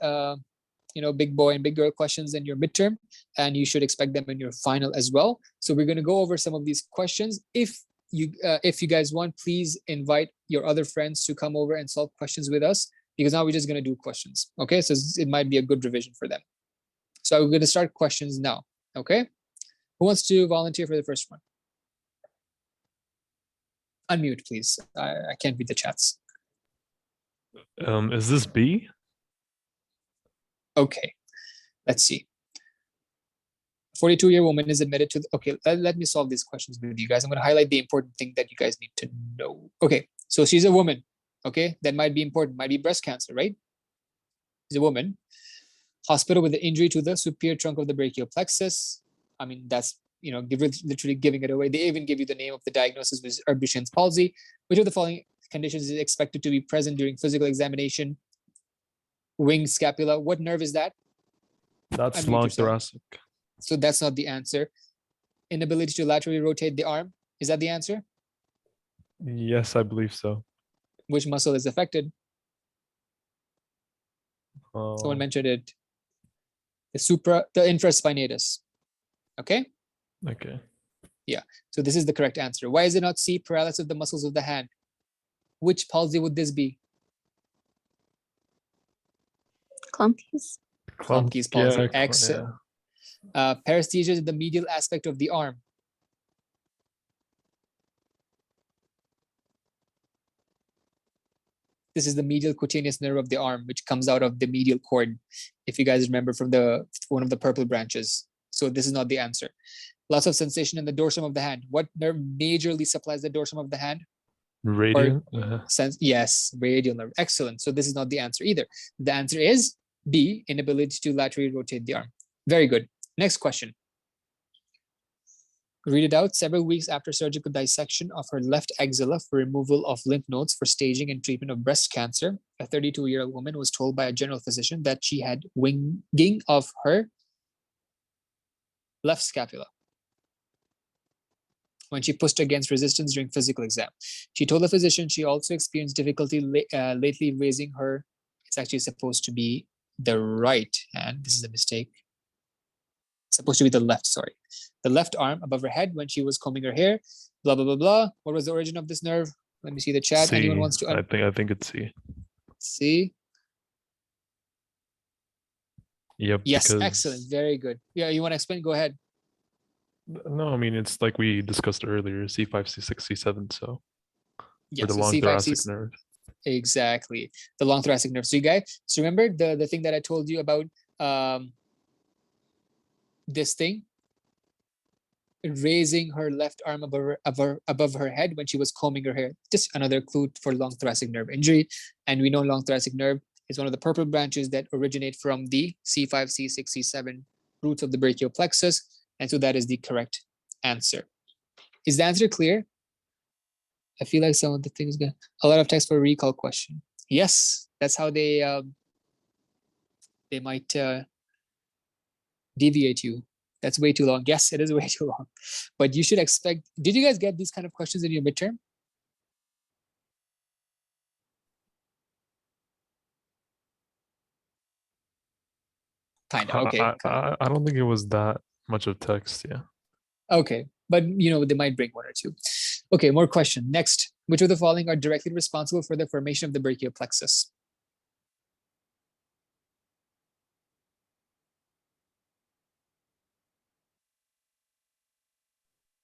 big boy and big girl questions in your midterm, and you should expect them in your final as well. So we're going to go over some of these questions. If you guys want, please invite your other friends to come over and solve questions with us, because now we're just going to do questions. Okay, so it might be a good revision for them. So we're going to start questions now. Okay, who wants to volunteer for the first one? Unmute, please. I can't read the chats. Is this B? Okay, let's see. 42-year woman is admitted to okay, let me solve these questions with you guys. I'm going to highlight the important thing that you guys need to know. Okay, so she's a woman. Okay, that might be important. Might be breast cancer, right? She's a woman. Hospital with an injury to the superior trunk of the brachial plexus. I mean, that's literally giving it away. They even give you the name of the diagnosis, which is Urooj palsy. Which of the following conditions is expected to be present during physical examination? Wing scapula. What nerve is that? That's Unmute long yourself. thoracic. So that's not the answer. Inability to laterally rotate the arm. Is that the answer? Yes, I believe so. Which muscle is affected? Someone mentioned it. The infraspinatus. Okay? Okay. Yeah. So this is the correct answer. Why is it not C, paralysis of the muscles of the hand? Which palsy would this be? Klumpke's. Klumpke's palsy. Yeah, Excellent. Paresthesia is the medial aspect of the arm. This is the medial cutaneous nerve of the arm, which comes out of the medial cord, if you guys remember from one of the purple branches. So this is not the answer. Loss of sensation in the dorsum of the hand. What nerve majorly supplies the dorsum of the hand? Radial. Yes, radial nerve. Excellent. So this is not the answer either. The answer is B, inability to laterally rotate the arm. Very good. Next question. Read it out. Several weeks after surgical dissection of her left axilla for removal of lymph nodes for staging and treatment of breast cancer, a 32-year-old woman was told by a general physician that she had winging of her left scapula when she pushed against resistance during physical exam. She told the physician she also experienced difficulty lately raising her. It's actually supposed to be the right hand. This is a mistake. It's supposed to be the left, sorry. The left arm above her head when she was combing her hair, blah, blah, blah, blah. What was the origin of this nerve? Let me see the chat. C. Anyone wants to? I think it's C. C. Yep. Yes, excellent. Very good. Yeah, you want to explain? Go ahead. No, I mean, it's like we discussed earlier, C5, C6, C7, so Yeah, for the so long C5, thoracic C6. nerve. Exactly. The long thoracic nerve. So you guys, so remember the thing that I told you about this thing? Raising her left arm above her head when she was combing her hair. Just another clue for long thoracic nerve injury. And we know long thoracic nerve is one of the purple branches that originate from the C5, C6, C7 roots of the brachial plexus. And so that is the correct answer. Is the answer clear? I feel like some of the things got a lot of text for a recall question. Yes, that's how they might deviate you. That's way too long. Yes, it is way too long. But you should expect, did you guys get these kind of questions in your midterm? Kind of, okay. I don't think it was that much of text, yeah. Okay, but they might bring one or two. Okay, more question. Next, which of the following are directly responsible for the formation of the brachial plexus?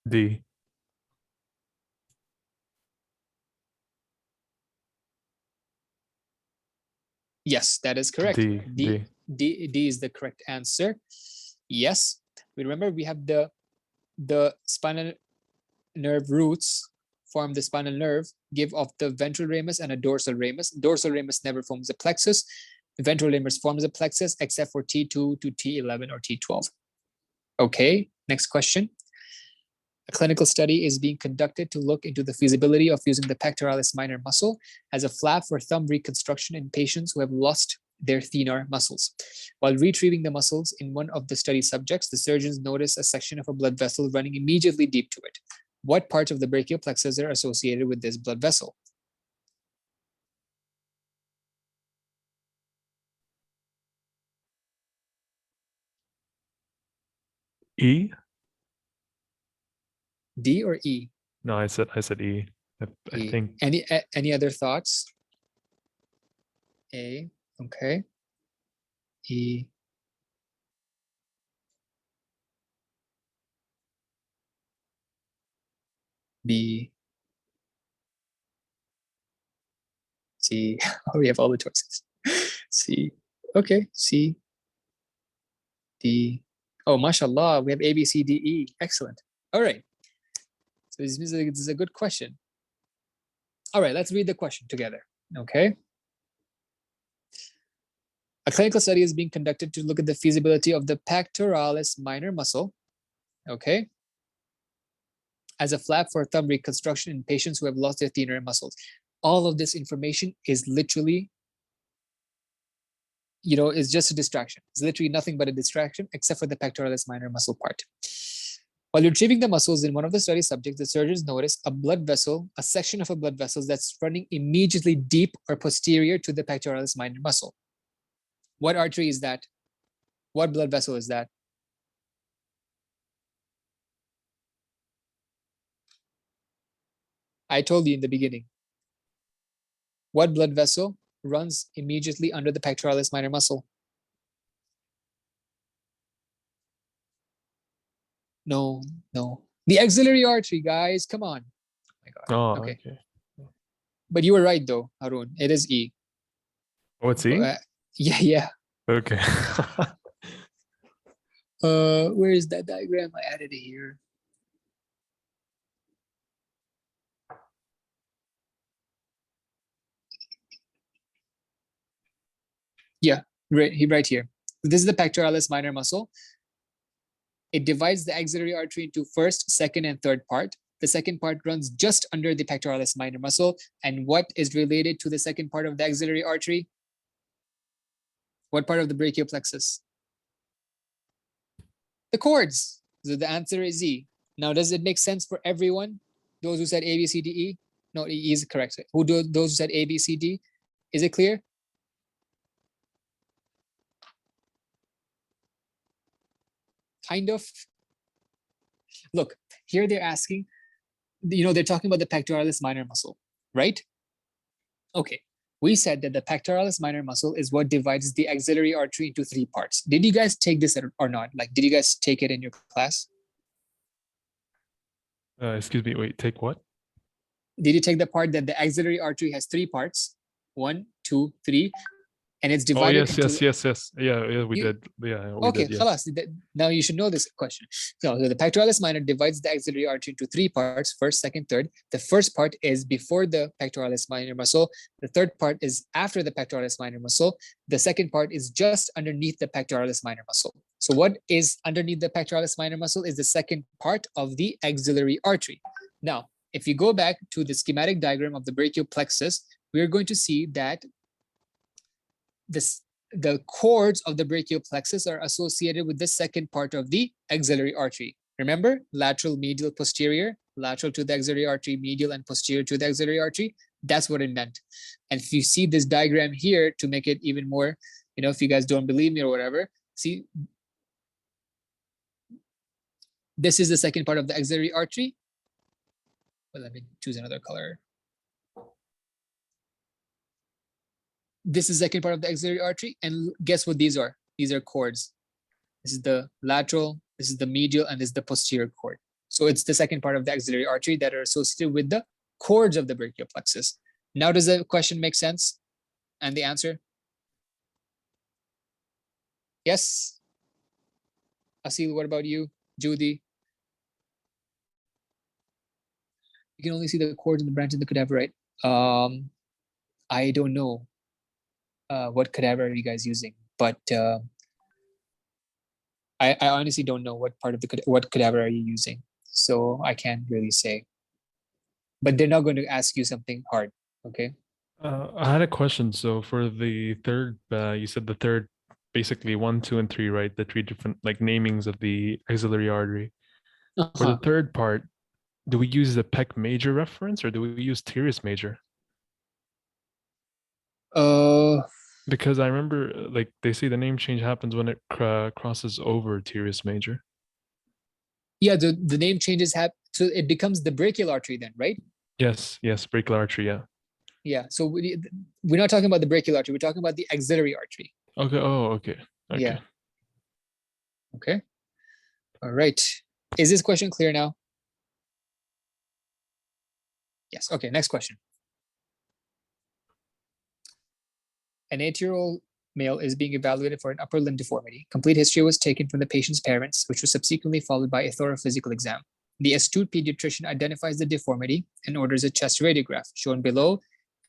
D. Yes, that is correct. D. D is the correct answer. Yes. Remember, we have the spinal nerve roots form the spinal nerve, give off the ventral ramus and a dorsal ramus. Dorsal ramus never forms a plexus. The ventral ramus forms a plexus except for T2 to T11 or T12. Okay, next question. A clinical study is being conducted to look into the feasibility of using the pectoralis minor muscle as a flap for thumb reconstruction in patients who have lost their thenar muscles. While retrieving the muscles in one of the study subjects, the surgeons noticed a section of a blood vessel running immediately deep to it. What parts of the brachial plexus are associated with this blood vessel? E? D or E? No, I said E. I E. think. Any other thoughts? A. Okay. E. B. C. Oh, we have all the choices. C. Okay. C. D. Oh, mashallah, we have A, B, C, D, E. Excellent. All right. So this means this is a good question. All right, let's read the question together. Okay. A clinical study is being conducted to look at the feasibility of the pectoralis minor muscle, okay, as a flap for thumb reconstruction in patients who have lost their thenar muscles. All of this information is literally, is just a distraction. It's literally nothing but a distraction except for the pectoralis minor muscle part. While retrieving the muscles in one of the study subjects, the surgeons noticed a blood vessel, a section of a blood vessel that's running immediately deep or posterior to the pectoralis minor muscle. What artery is that? What blood vessel is that? I told you in the beginning. What blood vessel runs immediately under the pectoralis minor muscle? No. The axillary artery, guys. Come on. Oh my God. Oh, okay. okay. But you were right, though, Harun. It is E. Oh, it's E? Yeah. Okay. Where is that diagram? I added it here. Yeah, right here. This is the pectoralis minor muscle. It divides the axillary artery into first, second, and third part. The second part runs just under the pectoralis minor muscle. And what is related to the second part of the axillary artery? What part of the brachial plexus? The cords. So the answer is E. Now, does it make sense for everyone? Those who said A, B, C, D, E? No, E is correct. Those who said A, B, C, D? Is it clear? Kind of. Look, here they're asking, they're talking about the pectoralis minor muscle, right? Okay, we said that the pectoralis minor muscle is what divides the axillary artery into three parts. Did you guys take this or not? Like, did you guys take it in your class? Excuse me, wait, take what? Did you take the part that the axillary artery has three parts? 1, 2, 3. And it's divided into... yes. Yeah, we did. Yeah, we okay, did, khalas. Now you should know this question. So the pectoralis minor divides the axillary artery into three parts, first, second, third. The first part is before the pectoralis minor muscle. The third part is after the pectoralis minor muscle. The second part is just underneath the pectoralis minor muscle. So what is underneath the pectoralis minor muscle is the second part of the axillary artery. Now, if you go back to the schematic diagram of the brachial plexus, we're going to see that the cords of the brachial plexus are associated with the second part of the axillary artery. Remember, lateral, medial, posterior, lateral to the axillary artery, medial and posterior to the axillary artery. That's what it meant. And if you see this diagram here to make it even more, if you guys don't believe me or whatever, see, this is the second part of the axillary artery. Well, let me choose another color. This is the second part of the axillary artery. And guess what these are? These are cords. This is the lateral, this is the medial, and this is the posterior cord. So it's the second part of the axillary artery that are associated with the cords of the brachial plexus. Now, does the question make sense? And the answer? Yes? Asil, what about you? Judy? You can only see the cords and the branch in the cadaver, right? I don't know what cadaver are you guys using, but I honestly don't know what part of what cadaver are you using, so I can't really say. But they're not going to ask you something hard, okay? I had a question. So for the third, you said the third, basically 1, 2, and 3, right? The 3 different namings of the axillary artery. For the third part, do we use the pec major reference or do we use teres major? Because I remember, they say the name change happens when it crosses over teres major. Yeah, the name changes so it becomes the brachial artery then, right? Yes, brachial artery, yeah. Yeah, so we're not talking about the brachial artery, we're talking about the axillary artery. Okay, okay. Yeah. Okay. All right. Is this question clear now? Yes, okay, next question. An 8-year-old male is being evaluated for an upper limb deformity. Complete history was taken from the patient's parents, which was subsequently followed by a thorough physical exam. The astute pediatrician identifies the deformity and orders a chest radiograph. Shown below,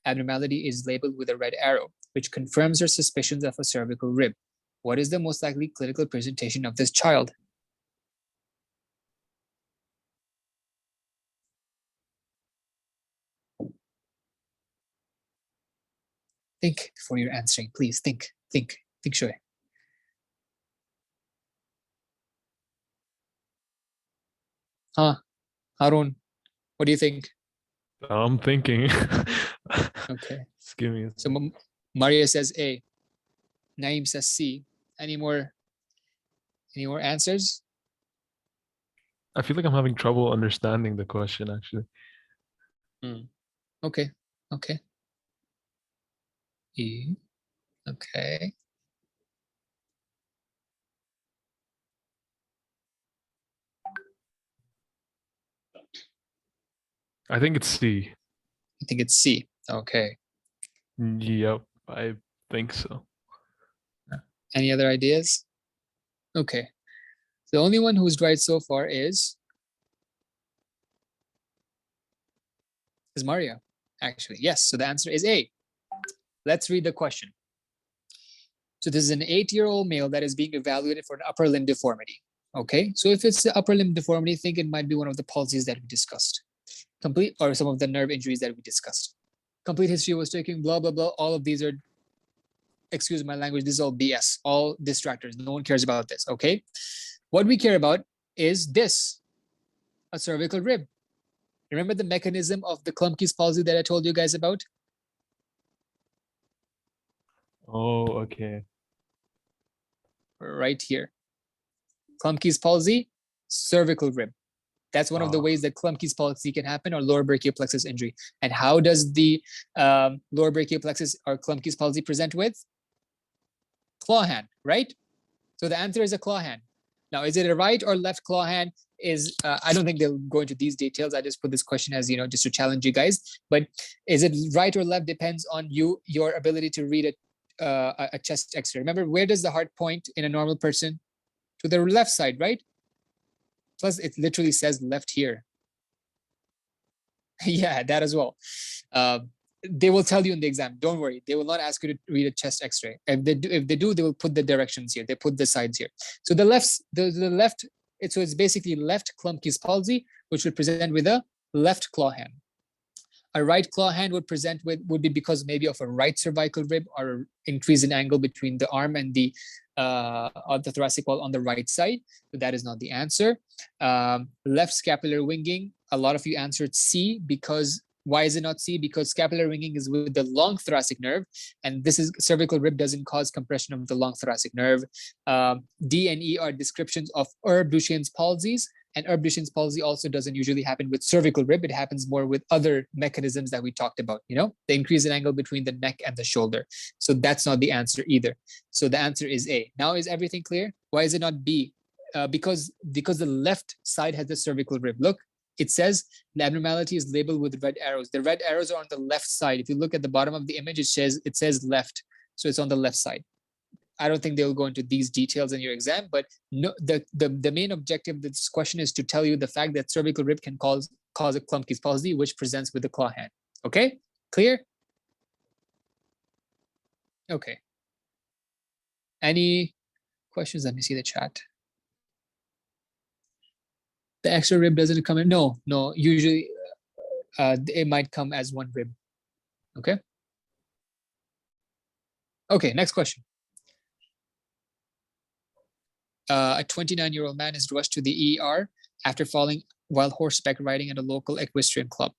abnormality is labeled with a red arrow, which confirms her suspicions of a cervical rib. What is the most likely clinical presentation of this child? Think before you're answering, please. Think, Shoy. Harun, what do you think? I'm thinking. Okay. Just give me So Maria says A. Naeem says C. Any more answers? I feel like I'm having trouble understanding the question, actually. Okay. E. Okay. I think it's C. I think it's C. Okay. Yep, I think so. Any other ideas? Okay. The only one who's right so far is Maria, actually. Yes, so the answer is A. Let's read the question. So this is an 8-year-old male that is being evaluated for an upper limb deformity. Okay, so if it's the upper limb deformity, think it might be one of the palsies that we discussed. Or some of the nerve injuries that we discussed. Complete history was taken, blah, blah, blah. All of these are, excuse my language, this is all BS, all distractors. No one cares about this, okay? What we care about is this, a cervical rib. Remember the mechanism of the Klumpke's palsy that I told you guys about? Oh, okay. Right here. Klumpke's palsy, cervical rib. That's one of the ways that Klumpke's palsy can happen, or lower brachial plexus injury. And how does the lower brachial plexus or Klumpke's palsy present with? Claw hand, right? So the answer is a claw hand. Now, is it a right or left claw hand? I don't think they'll go into these details. I just put this question as, just to challenge you guys. But is it right or left depends on your ability to read a chest X-ray. Remember, where does the heart point in a normal person? To the left side, right? Plus, it literally says left here. Yeah, that as well. They will tell you in the exam. Don't worry. They will not ask you to read a chest X-ray. If they do, they will put the directions here. They put the sides here. So the left. So it's basically left Klumpke's palsy, which will present with a left claw hand. A right claw hand would be because maybe of a right cervical rib or increase in angle between the arm and the thoracic wall on the right side. So that is not the answer. Left scapular winging, a lot of you answered C, because why is it not C? Because scapular winging is with the long thoracic nerve, and this is cervical rib doesn't cause compression of the long thoracic nerve. D and E are descriptions of Urooj palsies, and Urooj palsy also doesn't usually happen with cervical rib. It happens more with other mechanisms that we talked about, the increase in angle between the neck and the shoulder. So that's not the answer either. So the answer is A. Now is everything clear? Why is it not B? Because the left side has the cervical rib. Look, it says the abnormality is labeled with red arrows. The red arrows are on the left side. If you look at the bottom of the image, it says left. So it's on the left side. I don't think they'll go into these details in your exam, but no, the main objective of this question is to tell you the fact that cervical rib can cause a Klumpke's palsy, which presents with the claw hand. Okay, clear? Okay. Any questions? Let me see the chat. The extra rib doesn't come in. No, usually it might come as one rib. Okay. Okay, next question. A 29-year-old man is rushed to the ER after falling while horseback riding at a local equestrian club.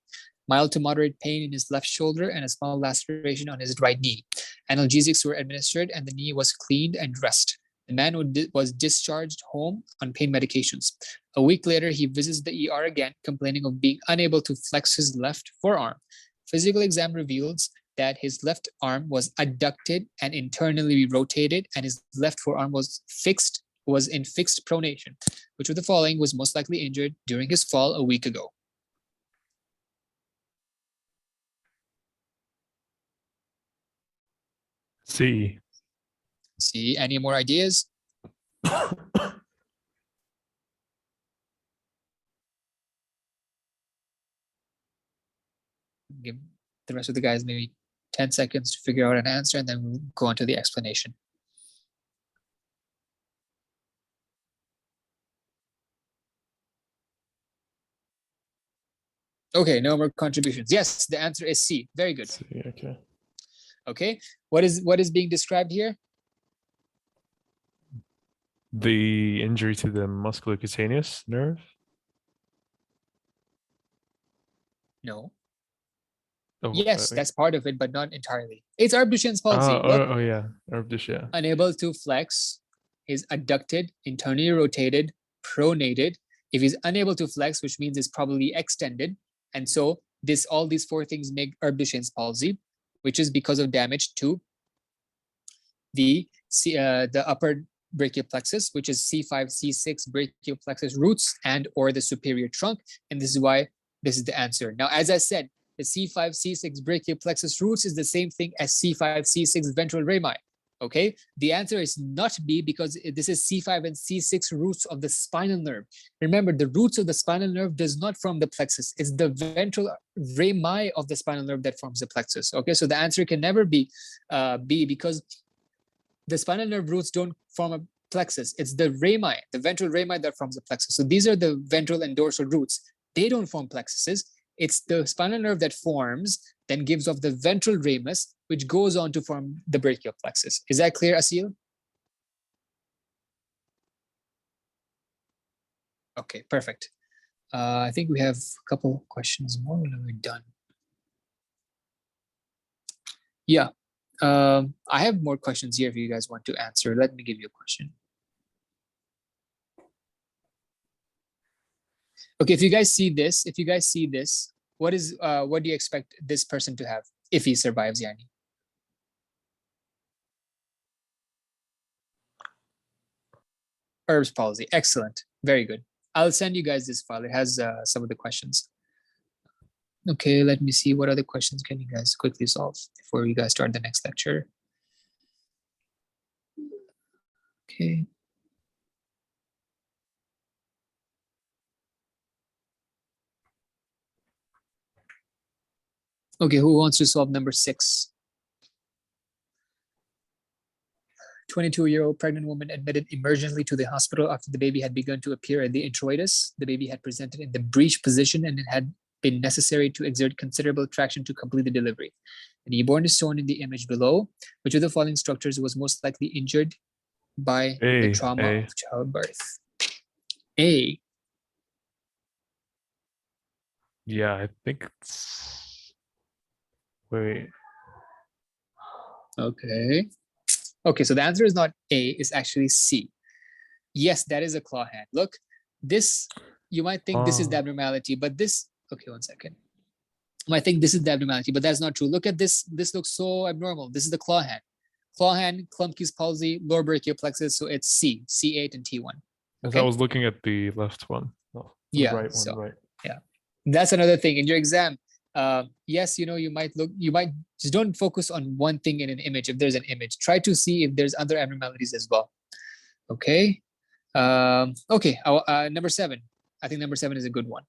Mild to moderate pain in his left shoulder and a small laceration on his right knee. Analgesics were administered and the knee was cleaned and dressed. The man was discharged home on pain medications. A week later, he visits the ER again, complaining of being unable to flex his left forearm. Physical exam reveals that his left arm was adducted and internally rotated, and his left forearm was in fixed pronation, which of the following was most likely injured during his fall a week ago? C. See, any more ideas? Give the rest of the guys maybe 10 seconds to figure out an answer, and then we'll go on to the explanation. Okay, no more contributions. Yes, the answer is C. Very good. C, okay. Okay, what is being described here? The injury to the musculocutaneous nerve? No. Oh, Yes, that's part of it, but not entirely. It's Urooj palsy. Oh, yeah. Urooj, yeah. Unable to flex, is adducted, internally rotated, pronated. If he's unable to flex, which means it's probably extended. And so all these four things make Urooj palsy, which is because of damage to the upper brachial plexus, which is C5, C6 brachial plexus roots and or the superior trunk. And this is why this is the answer. Now, as I said, the C5, C6 brachial plexus roots is the same thing as C5, C6 ventral rami. Okay, the answer is not B because this is C5 and C6 roots of the spinal nerve. Remember, the roots of the spinal nerve does not form the plexus. It's the ventral rami of the spinal nerve that forms the plexus. Okay, so the answer can never be B because the spinal nerve roots don't form a plexus. It's the rami, the ventral rami that forms the plexus. So these are the ventral and dorsal roots. They don't form plexuses. It's the spinal nerve that forms, then gives off the ventral ramus, which goes on to form the brachial plexus. Is that clear, Asil? Okay, perfect. I think we have a couple questions more when we're done. Yeah, I have more questions here if you guys want to answer. Let me give you a question. Okay, if you guys see this, what do you expect this person to have if he survives, Yani? Urooj palsy. Excellent. Very good. I'll send you guys this file. It has some of the questions. Okay, let me see what other questions can you guys quickly solve before you guys start the next lecture. Okay. Okay, who wants to solve number 6? 22-year-old pregnant woman admitted emergently to the hospital after the baby had begun to appear at the introitus. The baby had presented in the breech position and it had been necessary to exert considerable traction to complete the delivery. The newborn is shown in the image below. Which of the following structures was most likely injured by the trauma A. of childbirth? A. Yeah, I think it's. Wait. Okay. Okay, so the answer is not A, it's actually C. Yes, that is a claw hand. Look, this, you might think this is the Oh. abnormality, but this, okay, 1 second. You might think this is the abnormality, but that's not true. Look at this. This looks so abnormal. This is the claw hand. Claw hand, Klumpke's palsy, lower brachial plexus. So it's C, C8 and T1. As Okay. I was looking at the left one. No, the Yeah, right so- one, right. Yeah, that's another thing in your exam. Yes, you know, you might just don't focus on one thing in an image. If there's an image, try to see if there's other abnormalities as well. Okay. Okay. Number 7. I think number 7 is a good one.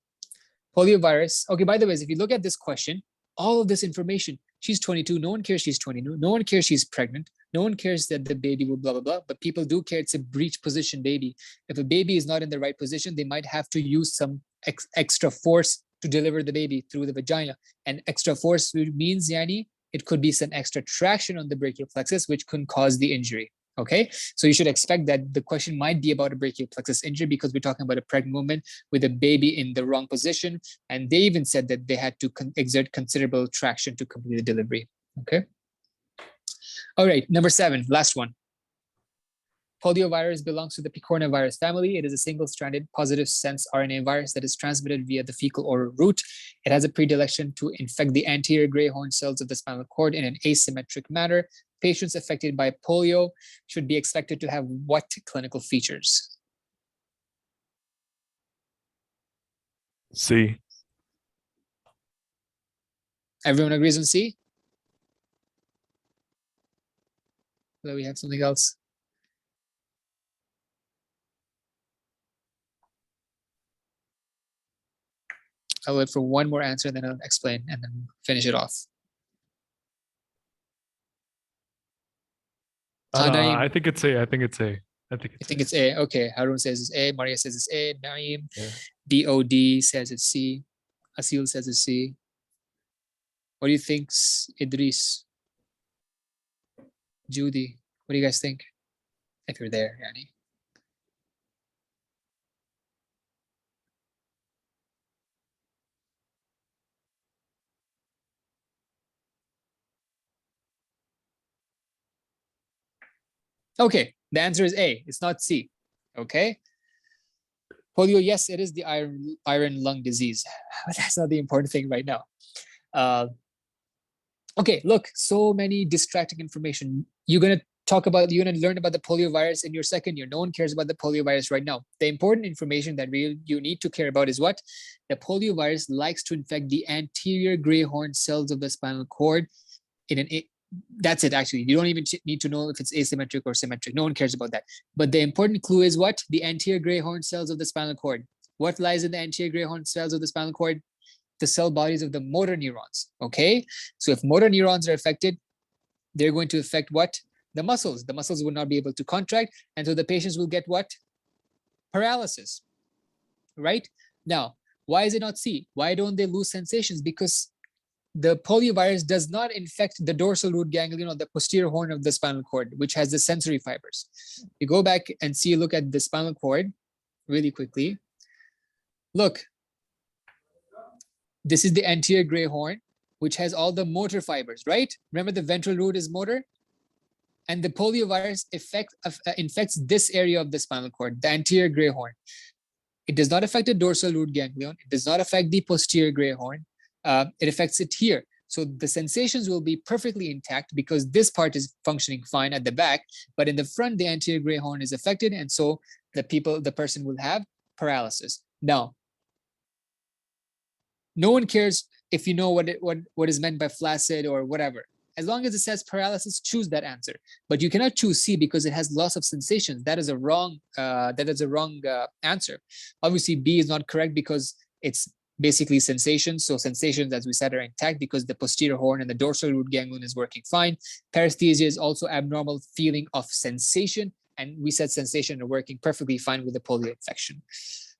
Poliovirus. Okay. By the way, if you look at this question, all of this information. She's 22. No one cares she's 22. No one cares she's pregnant. No one cares that the baby will blah blah blah. But people do care. It's a breech position baby. If a baby is not in the right position, they might have to use some extra force to deliver the baby through the vagina. And extra force means, yani, it could be some extra traction on the brachial plexus, which can cause the injury. Okay, so you should expect that the question might be about a brachial plexus injury because we're talking about a pregnant woman with a baby in the wrong position. And they even said that they had to exert considerable traction to complete the delivery. Okay. All right, number 7, last one. Poliovirus belongs to the picornavirus family. It is a single-stranded positive sense RNA virus that is transmitted via the fecal oral route. It has a predilection to infect the anterior gray horn cells of the spinal cord in an asymmetric manner. Patients affected by polio should be expected to have what clinical features? C. Everyone agrees on C? Do we have something else? I'll wait for one more answer, and then I'll explain and then finish it off. Naeem, I think it's A. I think it's A. I think I it's think A. it's A. Okay, Harun says it's A. Maria says it's A. Naeem, Yeah. DOD says it's C. Asil says it's C. What do you think, Idris? Judy, what do you guys think? If you're there, Yani. Okay, the answer is A. It's not C. Okay. Polio, yes, it is the iron lung disease, but that's not the important thing right now. Okay, look, so many distracting information. You're gonna learn about the polio virus in your second year. No one cares about the polio virus right now. The important information that you need to care about is what? The polio virus likes to infect the anterior gray horn cells of the spinal cord. That's it, actually. You don't even need to know if it's asymmetric or symmetric. No one cares about that. But the important clue is what? The anterior gray horn cells of the spinal cord. What lies in the anterior gray horn cells of the spinal cord? The cell bodies of the motor neurons. Okay, so if motor neurons are affected, they're going to affect what? The muscles. The muscles will not be able to contract, and so the patients will get what? Paralysis. Right? Now, why is it not C? Why don't they lose sensations? Because the poliovirus does not infect the dorsal root ganglion or the posterior horn of the spinal cord, which has the sensory fibers. You go back and look at the spinal cord really quickly. Look, this is the anterior gray horn, which has all the motor fibers, right? Remember the ventral root is motor? And the poliovirus infects this area of the spinal cord, the anterior gray horn. It does not affect the dorsal root ganglion. It does not affect the posterior gray horn. It affects it here. So the sensations will be perfectly intact because this part is functioning fine at the back, but in the front, the anterior gray horn is affected. And so the person will have paralysis. Now, no one cares if you know what is meant by flaccid or whatever. As long as it says paralysis, choose that answer. But you cannot choose C because it has loss of sensations. That is a wrong answer. Obviously, B is not correct because it's basically sensations. So sensations, as we said, are intact because the posterior horn and the dorsal root ganglion is working fine. Paresthesia is also abnormal feeling of sensation. And we said sensation are working perfectly fine with the polio infection.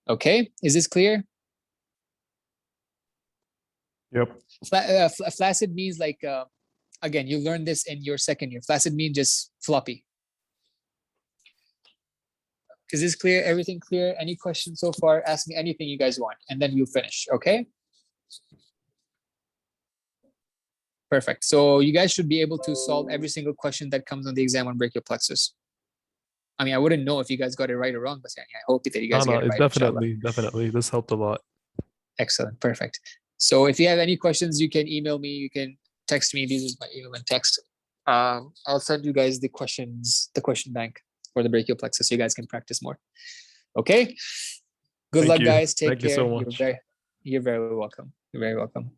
Okay, is this clear? Yep. Flaccid means like, again, you learned this in your second year. Flaccid means just floppy. Is this clear? Everything clear? Any questions so far? Ask me anything you guys want, and then we'll finish, okay? Perfect. So you guys should be able to solve every single question that comes on the exam on brachial plexus. I mean, I wouldn't know if you guys got it right or wrong, but I hope that you guys No, get it it right. Inshallah. definitely. This helped a lot. Excellent. Perfect. So if you have any questions, you can email me, you can text me. This is my email and text. I'll send you guys the questions, the question bank for the brachial plexus, so you guys can practice more. Okay. Good Thank luck, you. guys. Take Thank you care. so much. You're very welcome. You're very welcome.